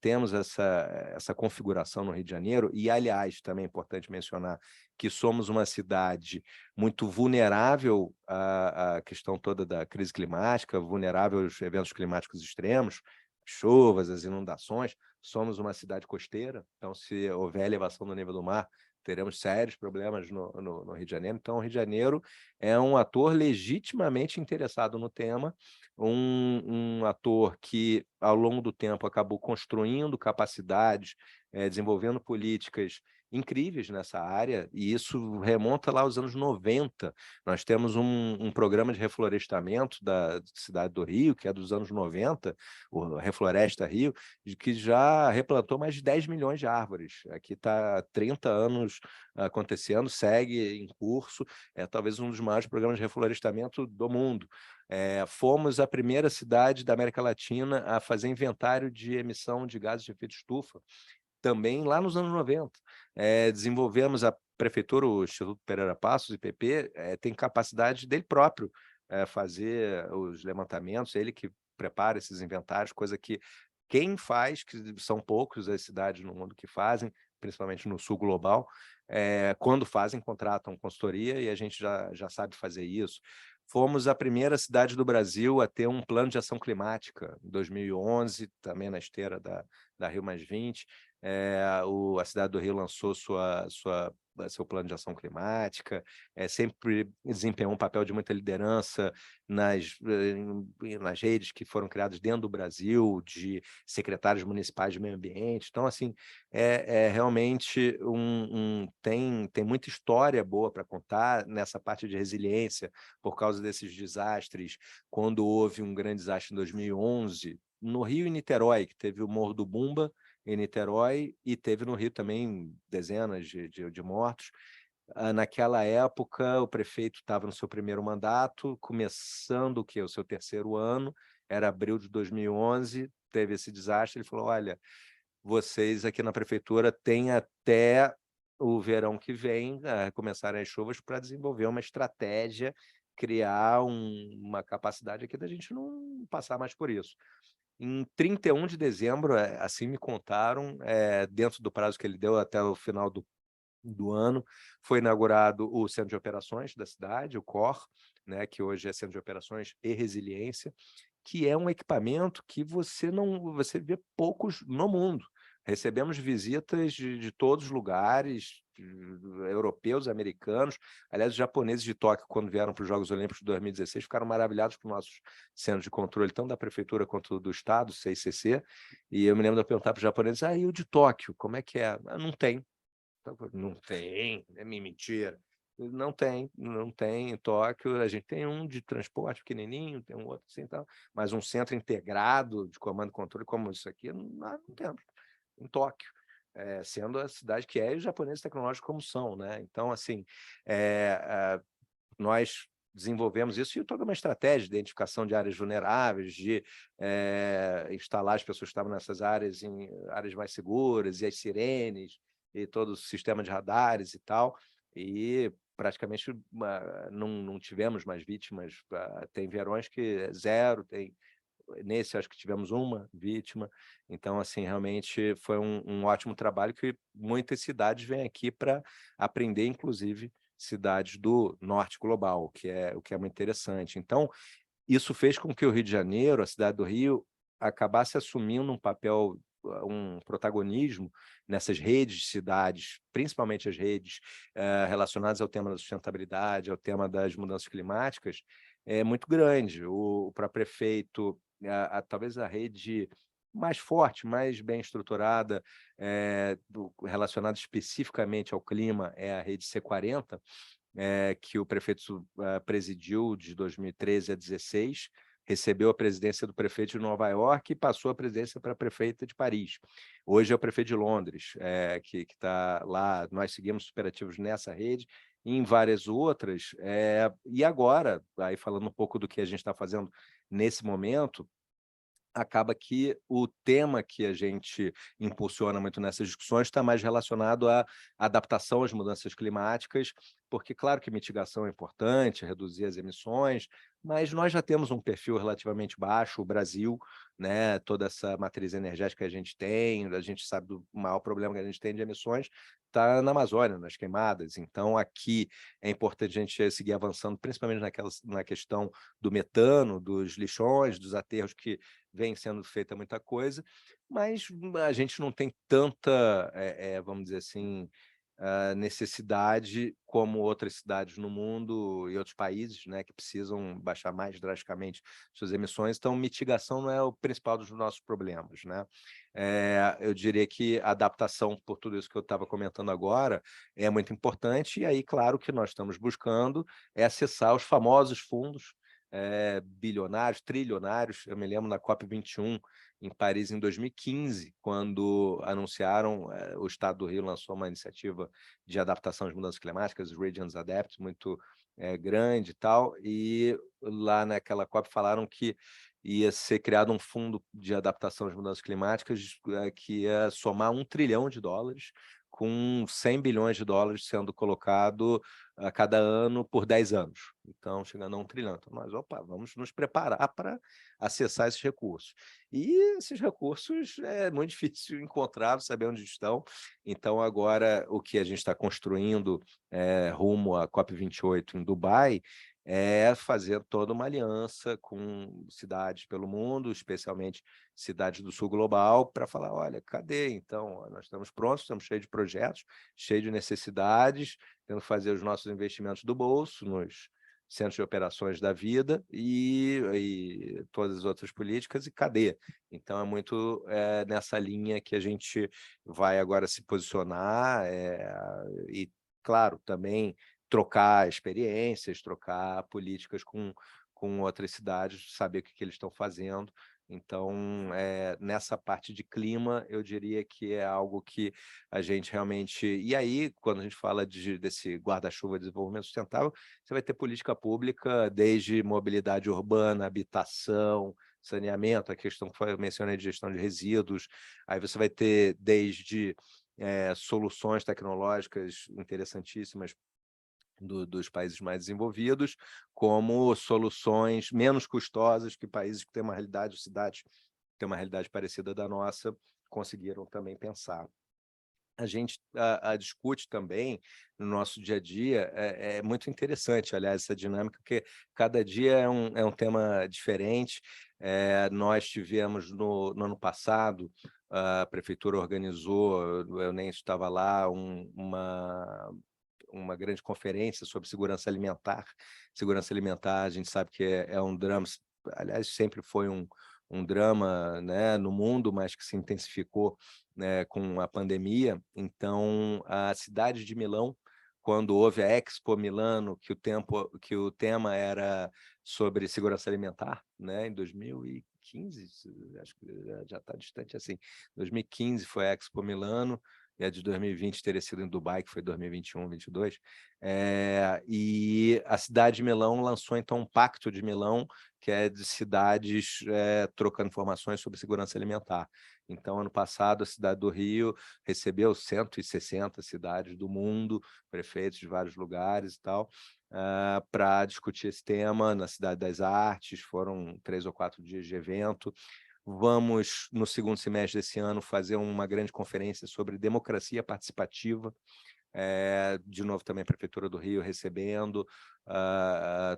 temos essa configuração no Rio de Janeiro, e, aliás, também é importante mencionar que somos uma cidade muito vulnerável à questão toda da crise climática, vulnerável aos eventos climáticos extremos. chuvas, as inundações. Somos uma cidade costeira, então se houver elevação do nível do mar, teremos sérios problemas no Rio de Janeiro. Então, o Rio de Janeiro é um ator legitimamente interessado no tema, um ator que, ao longo do tempo, acabou construindo capacidades, desenvolvendo políticas incríveis nessa área, e isso remonta lá aos anos 90. Nós temos um programa de reflorestamento da cidade do Rio, que é dos anos 90, o Refloresta Rio, que já replantou mais de 10 milhões de árvores. Aqui está há 30 anos acontecendo, segue em curso, é talvez um dos maiores programas de reflorestamento do mundo. Fomos a primeira cidade da América Latina a fazer inventário de emissão de gases de efeito estufa, também lá nos anos 90. Desenvolvemos a prefeitura, o Instituto Pereira Passos, IPP, tem capacidade dele próprio fazer os levantamentos, ele que prepara esses inventários, coisa que quem faz, que são poucos as cidades no mundo que fazem, principalmente no sul global, quando fazem, contratam consultoria e a gente já sabe fazer isso. Fomos a primeira cidade do Brasil a ter um plano de ação climática, em 2011, também na esteira da Rio+20. A cidade do Rio lançou seu plano de ação climática, sempre desempenhou um papel de muita liderança nas redes que foram criadas dentro do Brasil, de secretários municipais de meio ambiente. Então, assim, realmente tem muita história boa para contar nessa parte de resiliência, por causa desses desastres. Quando houve um grande desastre em 2011, no Rio e Niterói, que teve o Morro do Bumba, em Niterói, e teve no Rio também dezenas de mortos. Naquela época, o prefeito estava no seu primeiro mandato, começando o seu terceiro ano, era abril de 2011, teve esse desastre, ele falou, olha, vocês aqui na prefeitura têm até o verão que vem, começarem as chuvas, para desenvolver uma estratégia, criar uma capacidade aqui da gente não passar mais por isso. Em 31 de dezembro, assim me contaram, dentro do prazo que ele deu até o final do ano, foi inaugurado o Centro de Operações da cidade, o COR, né, que hoje é Centro de Operações e Resiliência, que é um equipamento que você vê poucos no mundo. Recebemos visitas de todos os lugares, europeus, americanos. Aliás, os japoneses de Tóquio, quando vieram para os Jogos Olímpicos de 2016, ficaram maravilhados com nossos centros de controle, tanto da prefeitura quanto do estado, CICC. E eu me lembro de perguntar para os japoneses, e o de Tóquio, como é que é? Não tem. Não tem, é mentira. Não tem em Tóquio. A gente tem um de transporte pequenininho, tem um outro assim, tal, mas um centro integrado de comando e controle como isso aqui, não temos em Tóquio, sendo a cidade que é, e os japoneses tecnológicos como são, né? Então, assim, nós desenvolvemos isso e toda uma estratégia de identificação de áreas vulneráveis, de instalar as pessoas que estavam nessas áreas em áreas mais seguras, e as sirenes, e todo o sistema de radares e tal, e praticamente não tivemos mais vítimas. Tem verões que zero, nesse acho que tivemos uma vítima. Então, assim, realmente foi um ótimo trabalho que muitas cidades vêm aqui para aprender, inclusive cidades do norte global, o que é muito interessante. Então, isso fez com que o Rio de Janeiro, a cidade do Rio, acabasse assumindo um papel, um protagonismo nessas redes de cidades, principalmente as redes relacionadas ao tema da sustentabilidade, ao tema das mudanças climáticas, é muito grande. Para prefeito, talvez a rede mais forte, mais bem estruturada, relacionada especificamente ao clima, é a rede C40, que o prefeito presidiu de 2013 a 2016, recebeu a presidência do prefeito de Nova York e passou a presidência para a prefeita de Paris. Hoje é o prefeito de Londres, que está lá. Nós seguimos superativos nessa rede e em várias outras. E agora, aí falando um pouco do que a gente está fazendo nesse momento, acaba que o tema que a gente impulsiona muito nessas discussões está mais relacionado à adaptação às mudanças climáticas, porque, claro que mitigação é importante, reduzir as emissões, mas nós já temos um perfil relativamente baixo, o Brasil, né, toda essa matriz energética que a gente sabe do maior problema que a gente tem de emissões, está na Amazônia, nas queimadas. Então, aqui é importante a gente seguir avançando, principalmente na questão do metano, dos lixões, dos aterros, que vem sendo feita muita coisa, mas a gente não tem tanta, vamos dizer assim, necessidade como outras cidades no mundo e outros países, né, que precisam baixar mais drasticamente suas emissões. Então, mitigação não é o principal dos nossos problemas, né? Eu diria que a adaptação, por tudo isso que eu estava comentando agora, é muito importante, e aí, claro, que nós estamos buscando é acessar os famosos fundos bilionários, trilionários. Eu me lembro na COP21, em Paris, em 2015, quando anunciaram, o Estado do Rio lançou uma iniciativa de adaptação às mudanças climáticas, os Regions Adapt, muito grande e tal, e lá naquela COP falaram que ia ser criado um fundo de adaptação às mudanças climáticas que ia somar $1 trilhão, com 100 bilhões de dólares sendo colocado a cada ano por 10 anos. Então, chegando a $1 trilhão. Então, nós, vamos nos preparar para acessar esses recursos. E esses recursos é muito difícil encontrar, saber onde estão. Então, agora, o que a gente está construindo rumo à COP28 em Dubai é fazer toda uma aliança com cidades pelo mundo, especialmente cidades do sul global, para falar, olha, cadê? Então, nós estamos prontos, estamos cheios de projetos, cheios de necessidades, tendo que fazer os nossos investimentos do bolso, nos centros de operações da vida e todas as outras políticas, e cadê? Então, é muito nessa linha que a gente vai agora se posicionar e, claro, também trocar experiências, trocar políticas com outras cidades, saber o que eles estão fazendo. Então, nessa parte de clima, eu diria que é algo que a gente realmente... E aí, quando a gente fala desse guarda-chuva de desenvolvimento sustentável, você vai ter política pública desde mobilidade urbana, habitação, saneamento, a questão que eu mencionei de gestão de resíduos, aí você vai ter desde soluções tecnológicas interessantíssimas dos países mais desenvolvidos, como soluções menos custosas que países que têm uma realidade, cidades que têm uma realidade parecida da nossa, conseguiram também pensar. A gente discute também no nosso dia a dia, é muito interessante, aliás, essa dinâmica, porque cada dia é um tema diferente. Nós tivemos no ano passado, a prefeitura organizou, eu nem estava lá, uma grande conferência sobre segurança alimentar. Segurança alimentar, a gente sabe que é um drama, aliás, sempre foi um drama, né, no mundo, mas que se intensificou, né, com a pandemia. Então, a cidade de Milão, quando houve a Expo Milano, que o tema era sobre segurança alimentar, né, em 2015, acho que já está distante assim, 2015 foi a Expo Milano, e a de 2020 teria sido em Dubai, que foi 2021, 2022, e a cidade de Milão lançou, então, um Pacto de Milão, que é de cidades trocando informações sobre segurança alimentar. Então, ano passado, a cidade do Rio recebeu 160 cidades do mundo, prefeitos de vários lugares e tal, para discutir esse tema na Cidade das Artes. Foram 3 ou 4 dias de evento. Vamos, no segundo semestre desse ano, fazer uma grande conferência sobre democracia participativa. De novo, também a Prefeitura do Rio recebendo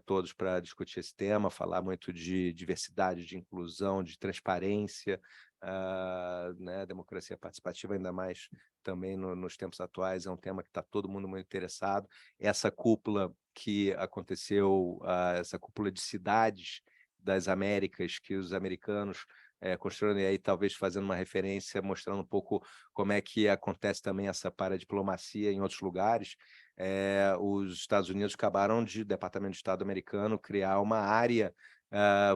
todos para discutir esse tema, falar muito de diversidade, de inclusão, de transparência, né? Democracia participativa, ainda mais também nos tempos atuais, é um tema que está todo mundo muito interessado. Essa cúpula que aconteceu, essa cúpula de cidades das Américas, que os americanos construindo, e aí talvez fazendo uma referência, mostrando um pouco como é que acontece também essa paradiplomacia em outros lugares. Os Estados Unidos acabaram o Departamento de Estado americano criar uma área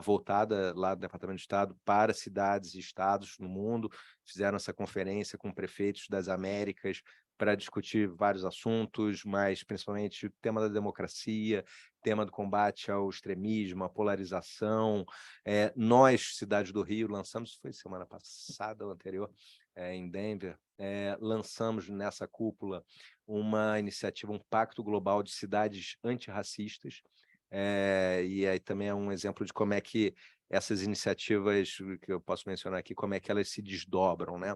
voltada lá do Departamento de Estado para cidades e estados no mundo, fizeram essa conferência com prefeitos das Américas para discutir vários assuntos, mas principalmente o tema da democracia, tema do combate ao extremismo, à polarização. Nós, Cidade do Rio, lançamos, foi semana passada ou anterior, em Denver, lançamos nessa cúpula uma iniciativa, um pacto global de cidades antirracistas, e aí também é um exemplo de como é que essas iniciativas que eu posso mencionar aqui, como é que elas se desdobram, né?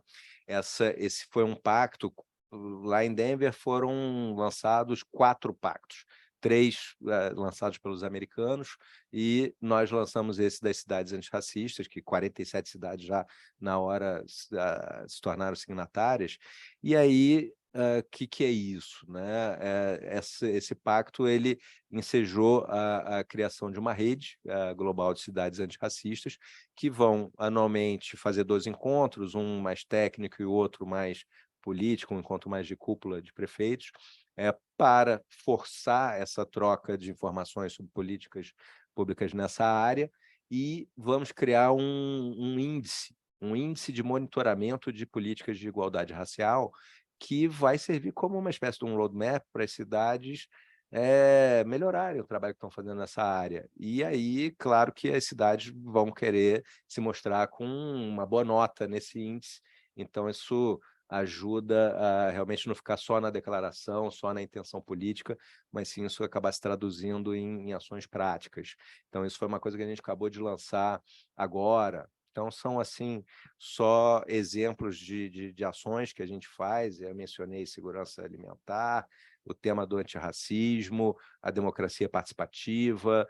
Esse foi um pacto, lá em Denver foram lançados 4 pactos, 3 lançados pelos americanos, e nós lançamos esse das cidades antirracistas, que 47 cidades já na hora se tornaram signatárias, e aí que é isso, né? Esse pacto ele ensejou a criação de uma rede global de cidades antirracistas que vão anualmente fazer 2 encontros, um mais técnico e o outro mais político, um encontro mais de cúpula de prefeitos, para forçar essa troca de informações sobre políticas públicas nessa área, e vamos criar um índice de monitoramento de políticas de igualdade racial, que vai servir como uma espécie de um roadmap para as cidades melhorarem o trabalho que estão fazendo nessa área. E aí, claro que as cidades vão querer se mostrar com uma boa nota nesse índice, então isso ajuda a realmente não ficar só na declaração, só na intenção política, mas sim isso acabar se traduzindo em ações práticas. Então isso foi uma coisa que a gente acabou de lançar agora. Então são, assim, só exemplos de ações que a gente faz. Eu mencionei segurança alimentar, o tema do antirracismo, a democracia participativa,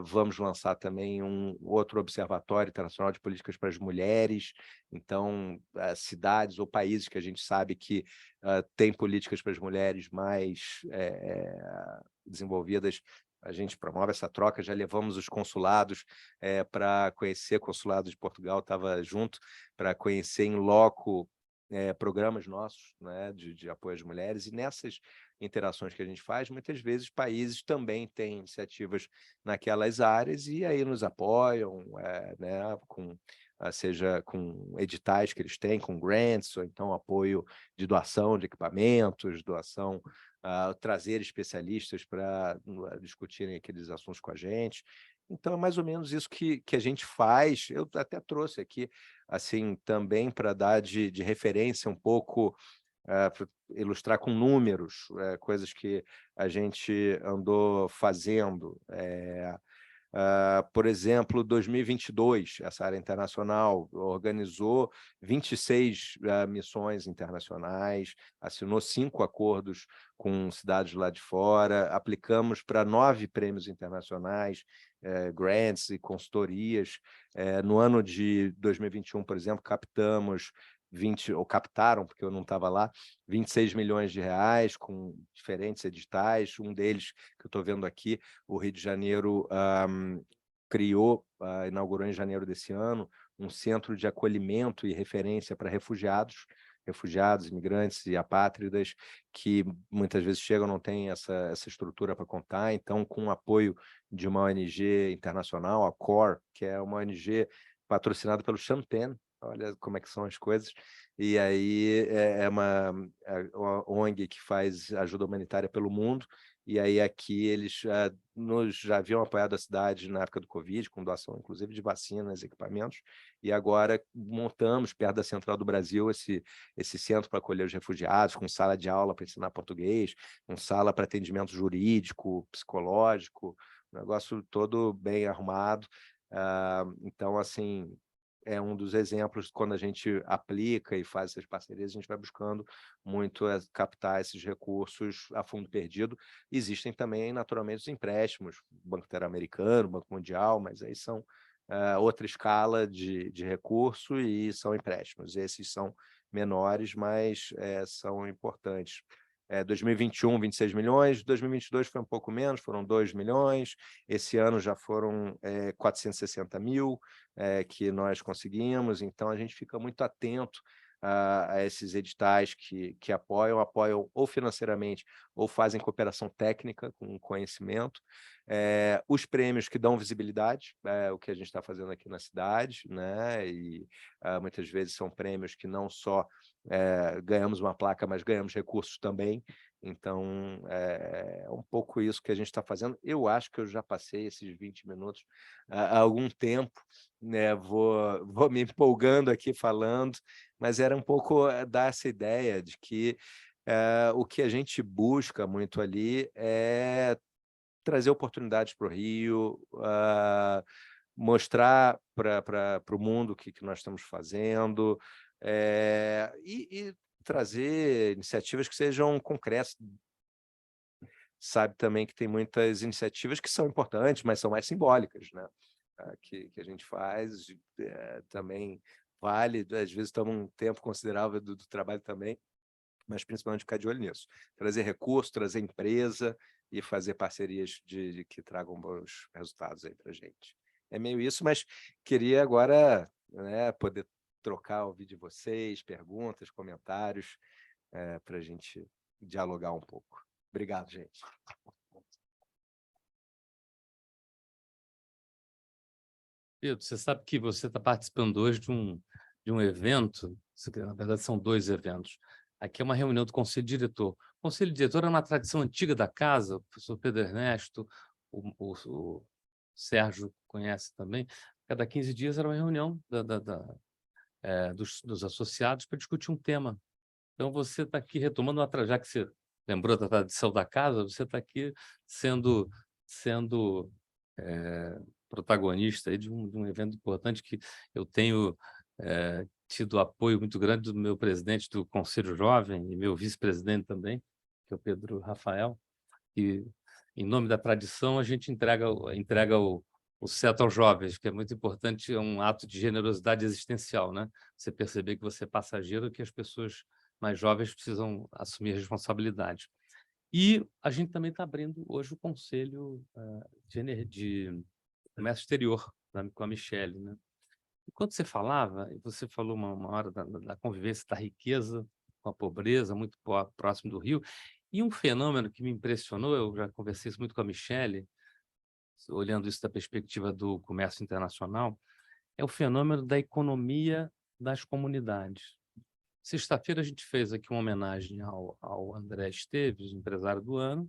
vamos lançar também um outro observatório internacional de políticas para as mulheres. Então, cidades ou países que a gente sabe que têm políticas para as mulheres mais desenvolvidas, a gente promove essa troca. Já levamos os consulados para conhecer, o consulado de Portugal estava junto, para conhecer em loco programas nossos, né, de apoio às mulheres, e nessas interações que a gente faz, muitas vezes países também têm iniciativas naquelas áreas e aí nos apoiam, né, seja com editais que eles têm, com grants, ou então apoio de doação de equipamentos, doação, trazer especialistas para discutirem aqueles assuntos com a gente. Então, é mais ou menos isso que a gente faz. Eu até trouxe aqui, assim, também para dar de referência um pouco, para ilustrar com números, coisas que a gente andou fazendo. Por exemplo, 2022, essa área internacional organizou 26 missões internacionais, assinou 5 acordos com cidades lá de fora, aplicamos para 9 prêmios internacionais, grants e consultorias. No ano de 2021, por exemplo, captaram, porque eu não estava lá, 26 milhões de reais com diferentes editais. Um deles, que eu estou vendo aqui, o Rio de Janeiro inaugurou em janeiro desse ano, um centro de acolhimento e referência para refugiados, imigrantes e apátridas, que muitas vezes chegam, não têm essa estrutura para contar. Então, com o apoio de uma ONG internacional, a CORE, que é uma ONG patrocinada pelo Champagne, olha como é que são as coisas, e aí é uma ONG que faz ajuda humanitária pelo mundo, e aí aqui eles já haviam apoiado a cidade na época do Covid, com doação inclusive de vacinas, equipamentos, e agora montamos perto da Central do Brasil esse centro para acolher os refugiados, com sala de aula para ensinar português, com sala para atendimento jurídico, psicológico, um negócio todo bem arrumado. Então, assim, é um dos exemplos. Quando a gente aplica e faz essas parcerias, a gente vai buscando muito captar esses recursos a fundo perdido. Existem também, naturalmente, os empréstimos, Banco Interamericano, Banco Mundial, mas aí são outra escala de recurso e são empréstimos. Esses são menores, mas são importantes. 2021, 26 milhões, 2022 foi um pouco menos, foram 2 milhões, esse ano já foram 460 mil que nós conseguimos. Então a gente fica muito atento a esses editais que apoiam ou financeiramente ou fazem cooperação técnica com conhecimento. os prêmios que dão visibilidade, o que a gente está fazendo aqui na cidade, né? E muitas vezes são prêmios que não só ganhamos uma placa, mas ganhamos recursos também. Então, é um pouco isso que a gente está fazendo. Eu acho que eu já passei esses 20 minutos há algum tempo, né? Vou me empolgando aqui falando, mas era um pouco dar essa ideia de que o que a gente busca muito ali é trazer oportunidades para o Rio, mostrar para o mundo o que nós estamos fazendo, e trazer iniciativas que sejam concretas. Sabe também que tem muitas iniciativas que são importantes, mas são mais simbólicas, né? Que a gente faz, também vale, às vezes toma um tempo considerável do trabalho também, mas principalmente ficar de olho nisso. Trazer recurso, trazer empresa e fazer parcerias que tragam bons resultados aí para a gente. É meio isso, mas queria agora, né, poder trocar, ouvir de vocês, perguntas, comentários, para a gente dialogar um pouco. Obrigado, gente. Pedro, você sabe que você está participando hoje de um evento, na verdade são 2 eventos. Aqui é uma reunião do Conselho Diretor. O Conselho Diretor é uma tradição antiga da casa, o professor Pedro Ernesto, o Sérgio conhece também. Cada 15 dias era uma reunião dos associados para discutir um tema. Então, você está aqui retomando, já que você lembrou da tradição da casa, você está aqui sendo protagonista aí de um evento importante que eu tenho tido apoio muito grande do meu presidente do Conselho Jovem e meu vice-presidente também, que é o Pedro Rafael, e, em nome da tradição, a gente entrega o cetro aos jovens, que é muito importante, é um ato de generosidade existencial, né? Você perceber que você é passageiro, que as pessoas mais jovens precisam assumir a responsabilidade. E a gente também está abrindo hoje o Conselho de Comércio Exterior, com a Michelle, né? Enquanto você falava, você falou uma hora da convivência da riqueza com a pobreza, muito próximo do Rio, e um fenômeno que me impressionou, eu já conversei isso muito com a Michelle, olhando isso da perspectiva do comércio internacional, é o fenômeno da economia das comunidades. Sexta-feira a gente fez aqui uma homenagem ao André Esteves, empresário do ano,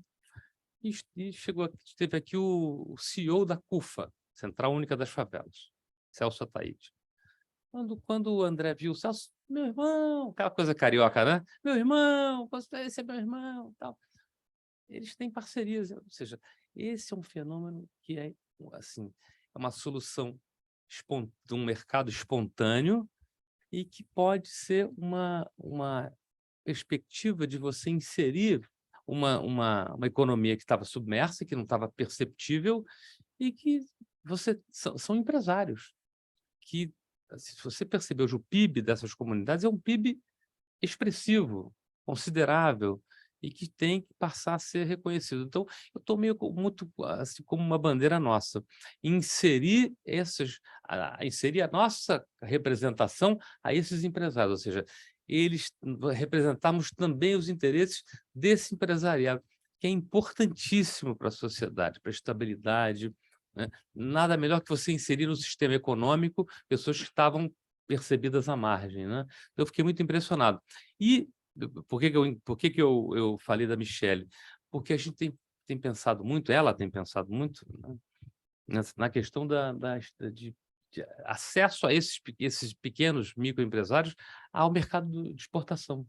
e esteve aqui o CEO da CUFA, Central Única das Favelas, Celso Ataíde. Quando o André viu o Celso, meu irmão, aquela coisa carioca, né? Meu irmão, esse é meu irmão, tal. Eles têm parcerias, ou seja, esse é um fenômeno que é, assim, é uma solução de um mercado espontâneo e que pode ser uma perspectiva de você inserir uma economia que estava submersa, que não estava perceptível, e que são empresários que, se você perceber hoje o PIB dessas comunidades, é um PIB expressivo, considerável, e que tem que passar a ser reconhecido. Então, eu estou muito assim, como uma bandeira nossa, inserir a nossa representação a esses empresários, ou seja, representarmos também os interesses desse empresariado, que é importantíssimo para a sociedade, para a estabilidade, né? Nada melhor que você inserir no sistema econômico pessoas que estavam percebidas à margem, né? Eu fiquei muito impressionado. E por que eu falei da Michelle? Porque a gente tem pensado muito, ela tem pensado muito, né, na questão de acesso a esses pequenos microempresários ao mercado de exportação,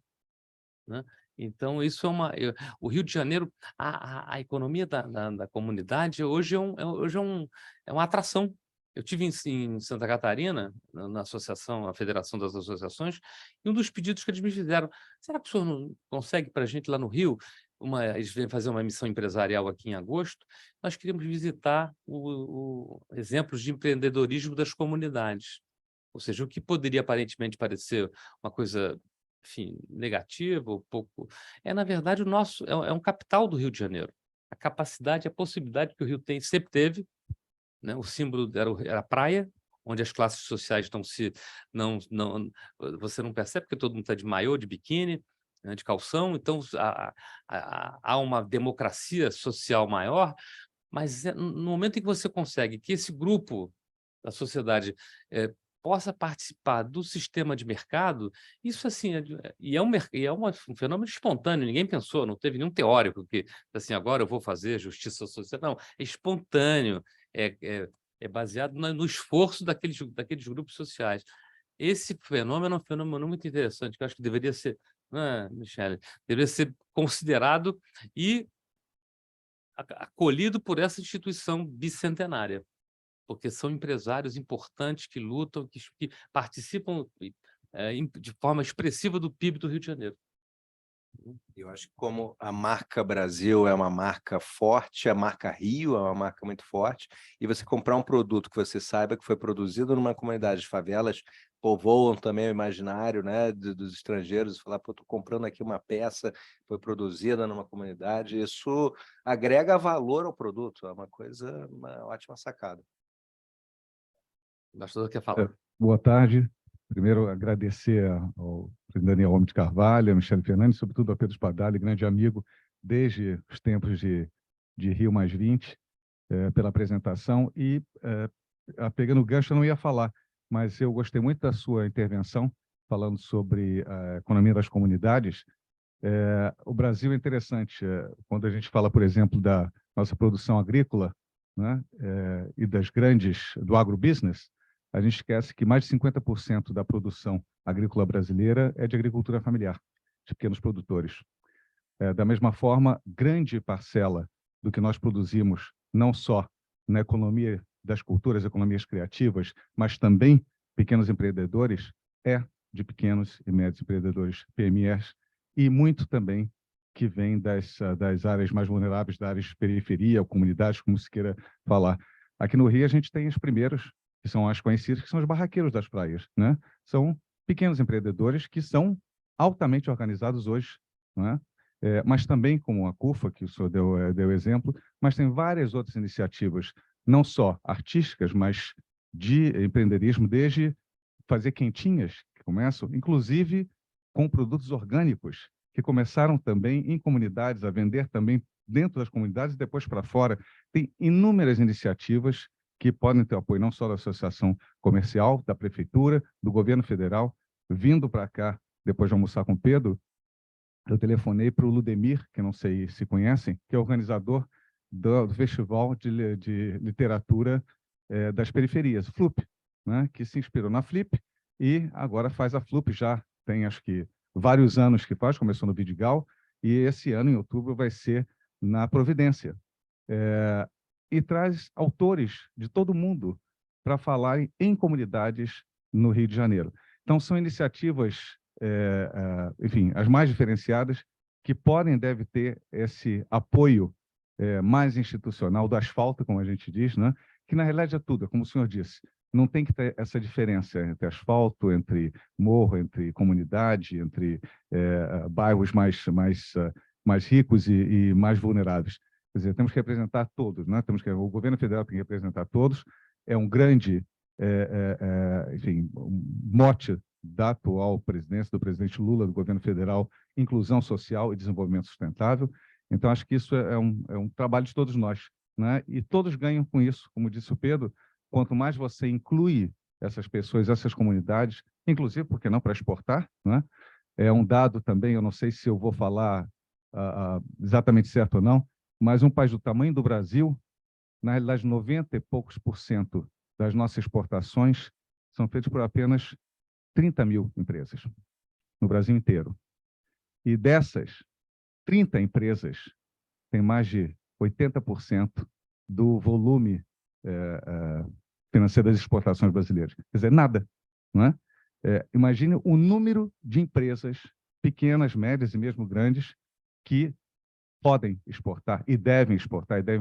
né? Então, isso o Rio de Janeiro, a economia da comunidade hoje é uma atração. Eu tive em Santa Catarina, na associação, a Federação das Associações, e um dos pedidos que eles me fizeram, será que o senhor não consegue para a gente lá no Rio, eles vêm fazer uma missão empresarial aqui em agosto, nós queríamos visitar exemplos de empreendedorismo das comunidades. Ou seja, o que poderia aparentemente parecer uma coisa, enfim, negativa, um pouco, na verdade, é um capital do Rio de Janeiro. A capacidade, a possibilidade que o Rio sempre teve, né? O símbolo era a praia, onde as classes sociais você não percebe, porque todo mundo está de maiô, de biquíni, de calção, então há uma democracia social maior, Mas no momento em que você consegue que esse grupo da sociedade possa participar do sistema de mercado, isso assim, um fenômeno espontâneo, ninguém pensou, não teve nenhum teórico que, assim, agora eu vou fazer justiça social. Não, é espontâneo, é baseado no esforço daqueles grupos sociais. Esse fenômeno é um fenômeno muito interessante, que eu acho que deveria ser, Michele, deveria ser considerado e acolhido por essa instituição bicentenária, porque são empresários importantes que lutam, que participam de forma expressiva do PIB do Rio de Janeiro. Eu acho que como a marca Brasil é uma marca forte, a marca Rio é uma marca muito forte, e você comprar um produto que você saiba que foi produzido numa comunidade de favelas, povoam também o imaginário, né, dos estrangeiros, falar, pô, estou comprando aqui uma peça, foi produzida numa comunidade, isso agrega valor ao produto, é uma ótima sacada. O embaixador quer falar. Boa tarde. Primeiro, agradecer ao presidente Daniel Homem de Carvalho, a Michele Fernandes, sobretudo ao Pedro Spadali, grande amigo desde os tempos de Rio+20, pela apresentação. E, pegando o gancho, eu não ia falar, mas eu gostei muito da sua intervenção, falando sobre a economia das comunidades. O Brasil é interessante, quando a gente fala, por exemplo, da nossa produção agrícola, né, e do agrobusiness, a gente esquece que mais de 50% da produção agrícola brasileira é de agricultura familiar, de pequenos produtores. Da mesma forma, grande parcela do que nós produzimos, não só na economia das culturas, economias criativas, mas também pequenos empreendedores, é de pequenos e médios empreendedores, PMEs, e muito também que vem das áreas mais vulneráveis, da área de periferia, ou comunidades, como se queira falar. Aqui no Rio, a gente tem os primeiros, que são as conhecidas, que são os barraqueiros das praias, né? São pequenos empreendedores que são altamente organizados hoje, né? Mas também, como a CUFA, que o senhor deu exemplo, mas tem várias outras iniciativas, não só artísticas, mas de empreendedorismo, desde fazer quentinhas, que começam, inclusive com produtos orgânicos, que começaram também em comunidades, a vender também dentro das comunidades e depois para fora. Tem inúmeras iniciativas que podem ter apoio não só da Associação Comercial, da Prefeitura, do Governo Federal. Vindo para cá, depois de almoçar com o Pedro, eu telefonei para o Ludemir, que não sei se conhecem, que é organizador do Festival de Literatura das Periferias, FLUP, né, que se inspirou na Flip e agora faz a FLUP, já tem acho que vários anos que faz, começou no Vidigal, e esse ano, em outubro, vai ser na Providência. E traz autores de todo o mundo para falarem em comunidades no Rio de Janeiro. Então, são iniciativas, enfim, as mais diferenciadas, que podem, deve ter esse apoio mais institucional do asfalto, como a gente diz, né? Que na realidade é tudo, como o senhor disse, não tem que ter essa diferença entre asfalto, entre morro, entre comunidade, entre bairros mais ricos e mais vulneráveis. Quer dizer, temos que representar todos, né? O governo federal tem que representar todos. É um grande, enfim, um mote da atual presidência, do presidente Lula, do governo federal, inclusão social e desenvolvimento sustentável. Então, acho que isso é um trabalho de todos nós, né? E todos ganham com isso. Como disse o Pedro, quanto mais você inclui essas pessoas, essas comunidades, inclusive, por que não, para exportar, né? É um dado também, eu não sei se eu vou falar exatamente certo ou não, mas um país do tamanho do Brasil, na realidade, 90 e poucos % das nossas exportações são feitas por apenas 30 mil empresas no Brasil inteiro. E dessas 30 empresas, tem mais de 80% do volume financeiro das exportações brasileiras. Quer dizer, nada, não é? Imagine o número de empresas pequenas, médias e mesmo grandes que podem exportar e devem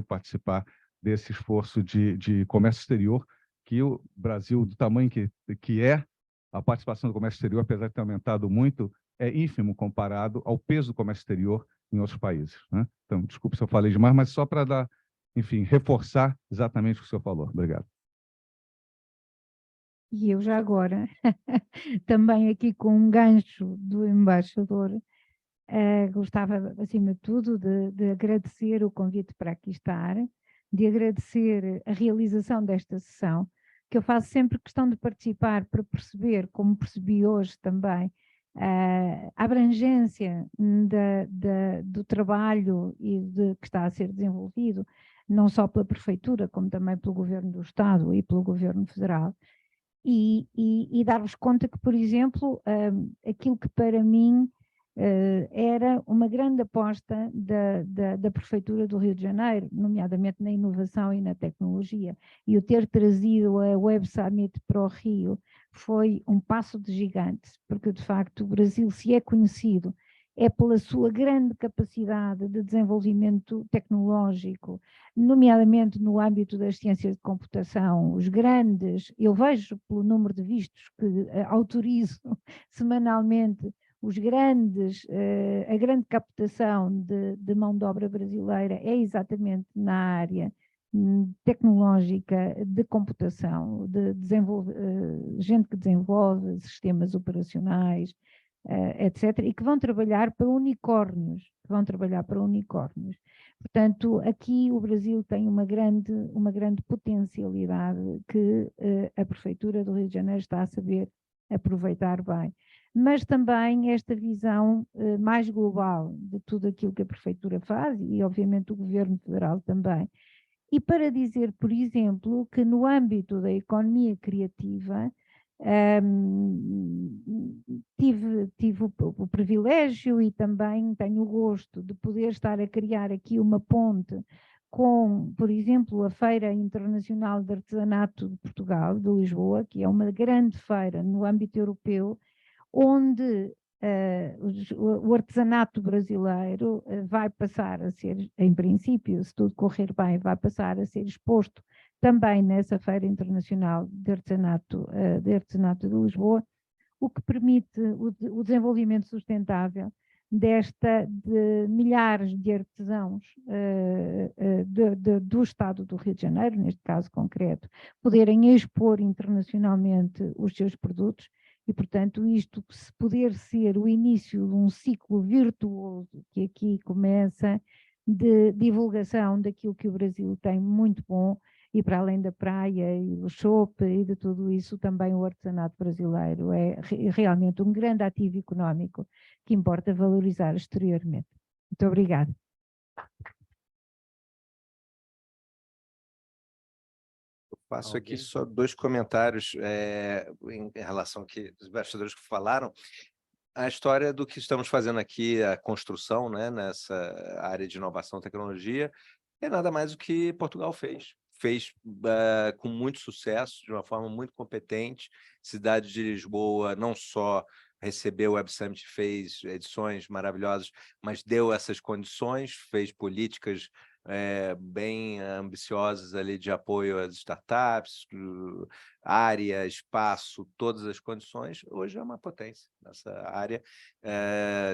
participar desse esforço de comércio exterior, que o Brasil, do tamanho que é, a participação do comércio exterior, apesar de ter aumentado muito, é ínfimo comparado ao peso do comércio exterior em outros países, né? Então, desculpe se eu falei demais, mas só para dar, enfim, reforçar exatamente o que o senhor falou. Obrigado. E eu já agora, também aqui com um gancho do embaixador, gostava, acima de tudo, de agradecer o convite para aqui estar, de agradecer a realização desta sessão, que eu faço sempre questão de participar para perceber, como percebi hoje também, a abrangência do trabalho que está a ser desenvolvido, não só pela Prefeitura, como também pelo Governo do Estado e pelo Governo Federal, e dar-vos conta que, por exemplo, aquilo que para mim era uma grande aposta da Prefeitura do Rio de Janeiro, nomeadamente na inovação e na tecnologia, e o ter trazido a Web Summit para o Rio foi um passo de gigante, porque de facto o Brasil, se é conhecido, é pela sua grande capacidade de desenvolvimento tecnológico, nomeadamente no âmbito das ciências de computação, eu vejo pelo número de vistos que autorizo semanalmente, a grande captação de mão de obra brasileira é exatamente na área tecnológica de computação, gente que desenvolve sistemas operacionais, etc., e que vão trabalhar para unicórnios, Portanto, aqui o Brasil tem uma grande potencialidade que a Prefeitura do Rio de Janeiro está a saber aproveitar bem. Mas também esta visão mais global de tudo aquilo que a Prefeitura faz e, obviamente, o Governo Federal também. E para dizer, por exemplo, que no âmbito da economia criativa, tive o privilégio e também tenho o gosto de poder estar a criar aqui uma ponte com, por exemplo, a Feira Internacional de Artesanato de Portugal, de Lisboa, que é uma grande feira no âmbito europeu, onde o artesanato brasileiro vai passar a ser, em princípio, se tudo correr bem, vai passar a ser exposto também nessa Feira Internacional de Artesanato de Lisboa, o que permite o desenvolvimento sustentável de milhares de artesãos do Estado do Rio de Janeiro, neste caso concreto, poderem expor internacionalmente os seus produtos. E, portanto, isto se poder ser o início de um ciclo virtuoso que aqui começa de divulgação daquilo que o Brasil tem muito bom, e para além da praia e do chope e de tudo isso, também o artesanato brasileiro é realmente um grande ativo económico que importa valorizar exteriormente. Muito obrigada. Faço aqui só 2 comentários em relação que os bastidores que falaram. A história do que estamos fazendo aqui, a construção, né, nessa área de inovação e tecnologia, é nada mais do que Portugal fez. Fez com muito sucesso, de uma forma muito competente. Cidade de Lisboa não só recebeu o Web Summit, fez edições maravilhosas, mas deu essas condições, fez políticas bem ambiciosas ali de apoio às startups, área, espaço, todas as condições. Hoje é uma potência nessa área.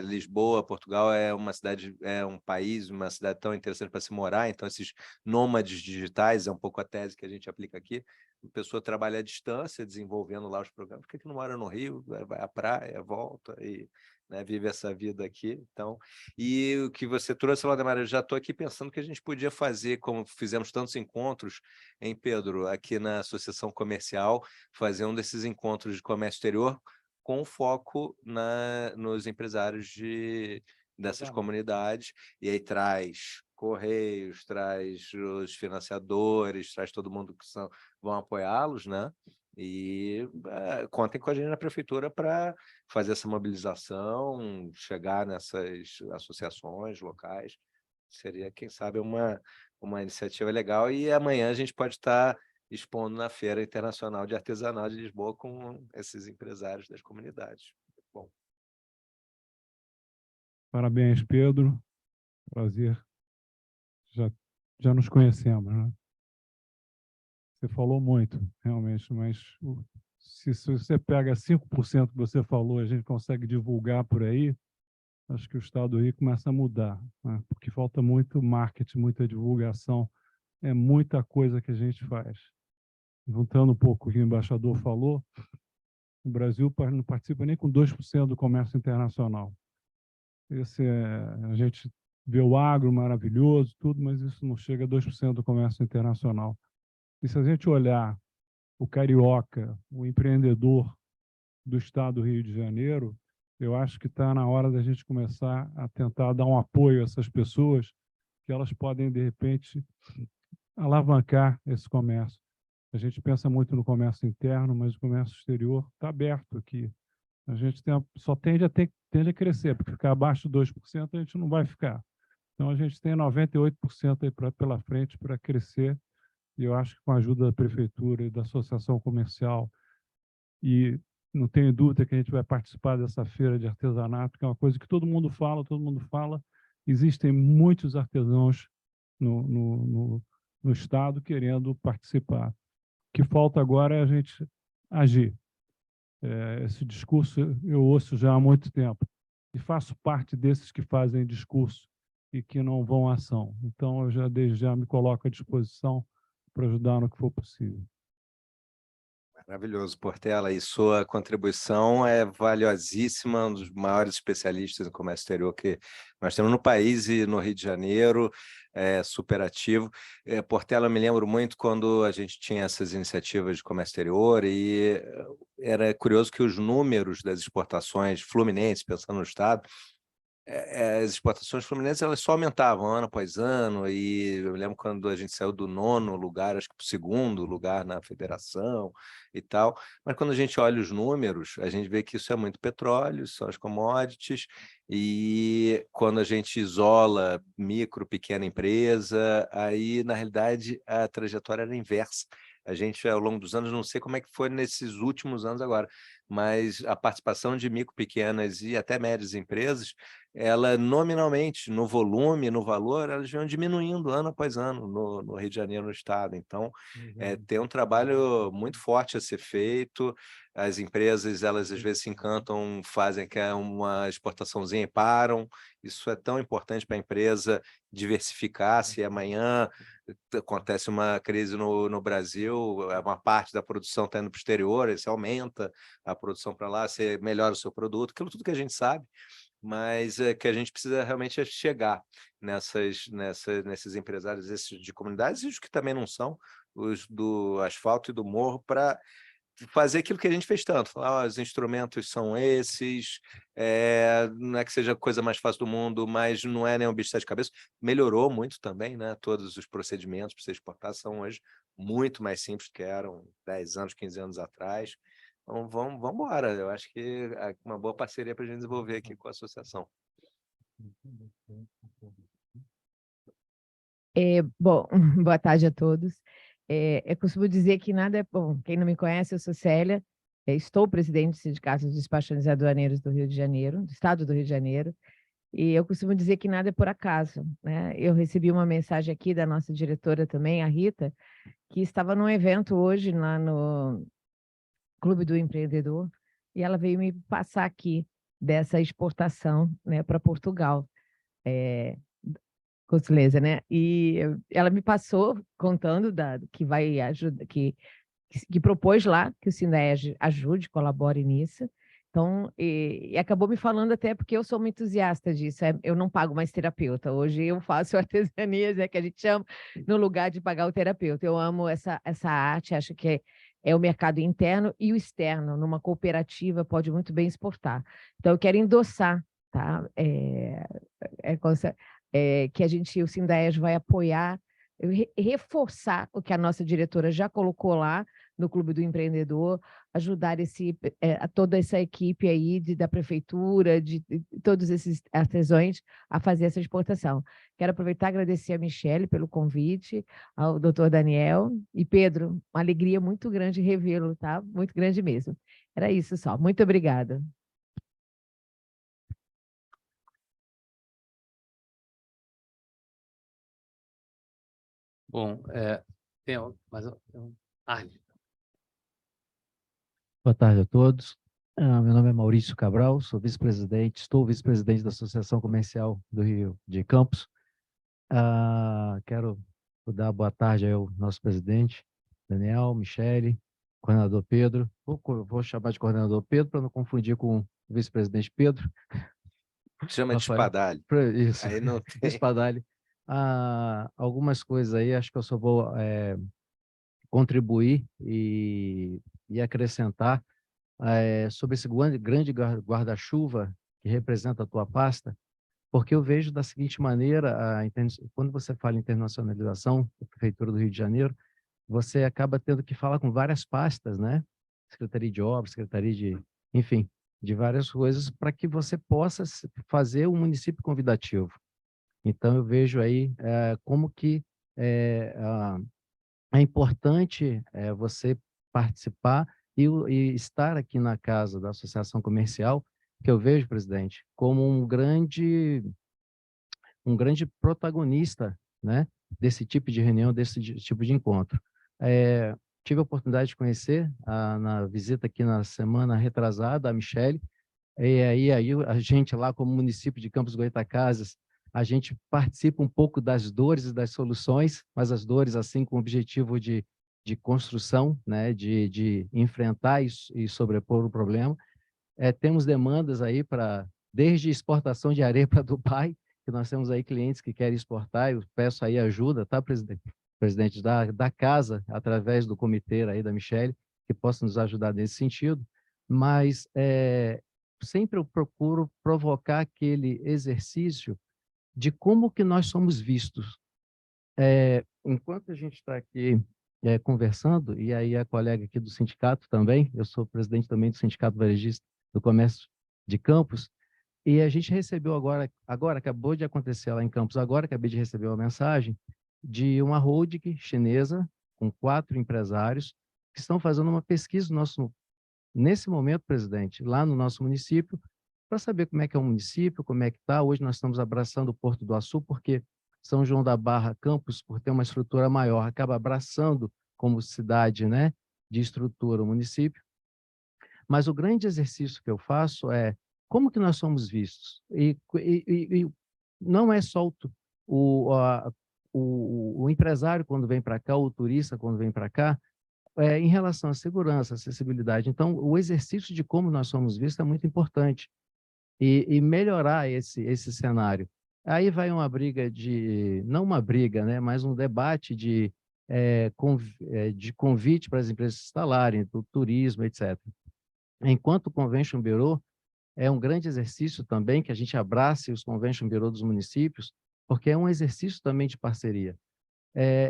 Lisboa, Portugal, é uma cidade, é um país, uma cidade tão interessante para se morar, então esses nômades digitais, é um pouco a tese que a gente aplica aqui, a pessoa trabalha à distância, desenvolvendo lá os programas, por que não mora no Rio, vai à praia, volta e vive essa vida aqui. Então, e o que você trouxe, Valdemar, eu já estou aqui pensando que a gente podia fazer, como fizemos tantos encontros, em Pedro, aqui na Associação Comercial, fazer um desses encontros de comércio exterior com foco nos empresários dessas comunidades, e aí traz Correios, traz os financiadores, traz todo mundo que vão apoiá-los, né? E contem com a gente na prefeitura para fazer essa mobilização, chegar nessas associações locais. Seria, quem sabe, uma iniciativa legal. E amanhã a gente pode estar expondo na Feira Internacional de Artesanato de Lisboa com esses empresários das comunidades. Bom. Parabéns, Pedro. Prazer. Já nos conhecemos, né? Você falou muito, realmente, mas se você pega 5% que você falou, a gente consegue divulgar por aí, acho que o Estado do Rio começa a mudar, né? Porque falta muito marketing, muita divulgação, é muita coisa que a gente faz. Juntando um pouco o que o embaixador falou, o Brasil não participa nem com 2% do comércio internacional. A gente vê o agro maravilhoso, tudo, mas isso não chega a 2% do comércio internacional. E se a gente olhar o carioca, o empreendedor do estado do Rio de Janeiro, eu acho que está na hora da gente começar a tentar dar um apoio a essas pessoas, que elas podem, de repente, alavancar esse comércio. A gente pensa muito no comércio interno, mas o comércio exterior está aberto aqui. A gente só tende a crescer, porque ficar abaixo de 2% a gente não vai ficar. Então, a gente tem 98% aí pela frente para crescer, e eu acho que com a ajuda da Prefeitura e da Associação Comercial, e não tenho dúvida que a gente vai participar dessa feira de artesanato, que é uma coisa que todo mundo fala. Existem muitos artesãos no Estado querendo participar. O que falta agora é a gente agir. Esse discurso eu ouço já há muito tempo, e faço parte desses que fazem discurso e que não vão à ação. Então, eu desde já me coloco à disposição para ajudar no que for possível. Maravilhoso, Portela, e sua contribuição é valiosíssima, um dos maiores especialistas em comércio exterior que nós temos no país e no Rio de Janeiro, super ativo. Portela, eu me lembro muito quando a gente tinha essas iniciativas de comércio exterior, e era curioso que os números das exportações fluminenses, pensando no Estado, as exportações fluminenses elas só aumentavam ano após ano, e eu me lembro quando a gente saiu do 9º lugar, acho que para o 2º lugar na federação e tal, mas quando a gente olha os números, a gente vê que isso é muito petróleo, são as commodities, e quando a gente isola micro, pequena empresa, aí na realidade a trajetória era inversa. A gente, ao longo dos anos, não sei como é que foi nesses últimos anos agora, mas a participação de micro, pequenas e até médias empresas, ela nominalmente, no volume, no valor, elas vão diminuindo ano após ano no Rio de Janeiro, no estado. Então, tem um trabalho muito forte a ser feito. As empresas, elas às vezes se encantam, fazem que é uma exportaçãozinha e param. Isso é tão importante para a empresa diversificar. Se amanhã acontece uma crise no Brasil, uma parte da produção está indo para o exterior, você aumenta a produção para lá, você melhora o seu produto, aquilo tudo que a gente sabe, mas que a gente precisa realmente chegar nesses empresários, esses de comunidades, e os que também não são, os do asfalto e do morro, para fazer aquilo que a gente fez tanto, falar, os instrumentos são esses, não é que seja a coisa mais fácil do mundo, mas não é nem um bicho de sete cabeças, melhorou muito também, né? Todos os procedimentos para você exportar são hoje muito mais simples do que eram 10 anos, 15 anos atrás. Então, vamos embora. Eu acho que é uma boa parceria para a gente desenvolver aqui com a associação. Bom, boa tarde a todos. Eu costumo dizer que nada é bom. Quem não me conhece, eu sou Célia, estou presidente do Sindicato dos Despachantes Aduaneiros do Rio de Janeiro, do Estado do Rio de Janeiro, e eu costumo dizer que nada é por acaso, né? Eu recebi uma mensagem aqui da nossa diretora também, a Rita, que estava num evento hoje lá no Clube do Empreendedor, e ela veio me passar aqui dessa exportação, né, para Portugal. Consuleza, né? E ela me passou contando que vai ajudar, que propôs lá que o SINDEA ajude, colabore nisso. Então, e acabou me falando até porque eu sou uma entusiasta disso. Eu não pago mais terapeuta. Hoje eu faço artesanias, que a gente chama, no lugar de pagar o terapeuta. Eu amo essa arte, acho que é o mercado interno e o externo. Numa cooperativa pode muito bem exportar. Então, eu quero endossar, tá? Que o SINDEA vai apoiar, reforçar o que a nossa diretora já colocou lá no Clube do Empreendedor, ajudar toda essa equipe aí da prefeitura, de todos esses artesãos a fazer essa exportação. Quero aproveitar e agradecer a Michele pelo convite, ao doutor Daniel e Pedro, uma alegria muito grande revê-lo, tá? Muito grande mesmo. Era isso só. Muito obrigada. Bom, Arlen. Boa tarde a todos. Meu nome é Maurício Cabral, sou estou vice-presidente da Associação Comercial do Rio de Campos. Quero dar boa tarde ao nosso presidente, Daniel, Michele, coordenador Pedro. Vou chamar de coordenador Pedro para não confundir com o vice-presidente Pedro. Chama de Rafael, espadalho. Isso, Aí não tem. espadalho. Algumas coisas aí, acho que eu só vou contribuir e acrescentar sobre esse grande guarda-chuva que representa a tua pasta, porque eu vejo da seguinte maneira, quando você fala em internacionalização da Prefeitura do Rio de Janeiro, você acaba tendo que falar com várias pastas, né? Secretaria de Obras, Secretaria de, enfim, de várias coisas, para que você possa fazer um município convidativo. Então, eu vejo aí como que é importante você participar e estar aqui na casa da Associação Comercial, que eu vejo, presidente, como um grande protagonista, né, desse tipo de reunião, desse tipo de encontro. Tive a oportunidade de conhecer, na visita aqui na semana retrasada, a Michele, e aí a gente lá, como município de Campos Goytacazes, a gente participa um pouco das dores e das soluções, mas as dores, assim, com o objetivo de construção, né, de enfrentar e sobrepor o problema. Temos demandas aí desde exportação de areia para Dubai, que nós temos aí clientes que querem exportar, eu peço aí ajuda, tá, presidente? Presidente da casa, através do comitê aí da Michele, que possa nos ajudar nesse sentido, mas sempre eu procuro provocar aquele exercício de como que nós somos vistos. Enquanto a gente está aqui conversando, e aí a colega aqui do sindicato também, eu sou presidente também do Sindicato Varejista do Comércio de Campos, e a gente recebeu agora acabou de acontecer lá em Campos, agora acabei de receber uma mensagem de uma holding chinesa com 4 empresários que estão fazendo uma pesquisa nesse momento, presidente, lá no nosso município, para saber como é que é o município, como é que está. Hoje nós estamos abraçando o Porto do Açu, porque São João da Barra, Campos, por ter uma estrutura maior, acaba abraçando como cidade, né, de estrutura o município. Mas o grande exercício que eu faço é como que nós somos vistos. E não é só o empresário quando vem para cá, o turista quando vem para cá, em relação à segurança, acessibilidade. Então, o exercício de como nós somos vistos é muito importante. E melhorar esse cenário. Aí vai uma briga não uma briga, né, mas um debate de convite para as empresas se instalarem, do turismo, etc. Enquanto o Convention Bureau é um grande exercício também, que a gente abrace os Convention Bureau dos municípios, porque é um exercício também de parceria.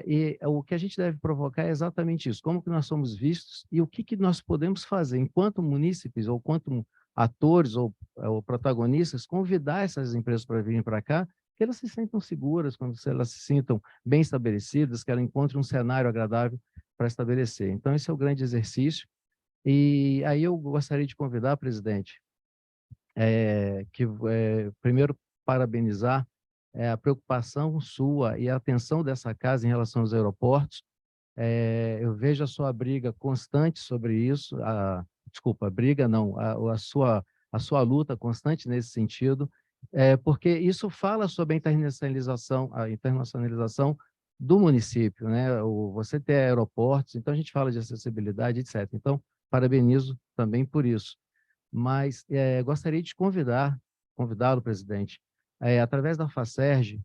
E o que a gente deve provocar é exatamente isso, como que nós somos vistos e o que nós podemos fazer enquanto munícipes ou quanto atores ou protagonistas, convidar essas empresas para virem para cá, que elas se sintam seguras, quando elas se sintam bem estabelecidas, que elas encontrem um cenário agradável para estabelecer. Então, esse é o grande exercício. E aí eu gostaria de convidar, presidente, primeiro parabenizar a preocupação sua e a atenção dessa casa em relação aos aeroportos. Eu vejo a sua briga constante sobre isso, desculpa, briga não, a sua luta constante nesse sentido, porque isso fala sobre a internacionalização do município, né? Você ter aeroportos, então a gente fala de acessibilidade, etc. Então, parabenizo também por isso. Mas gostaria de convidá-lo, presidente, através da FACERJ,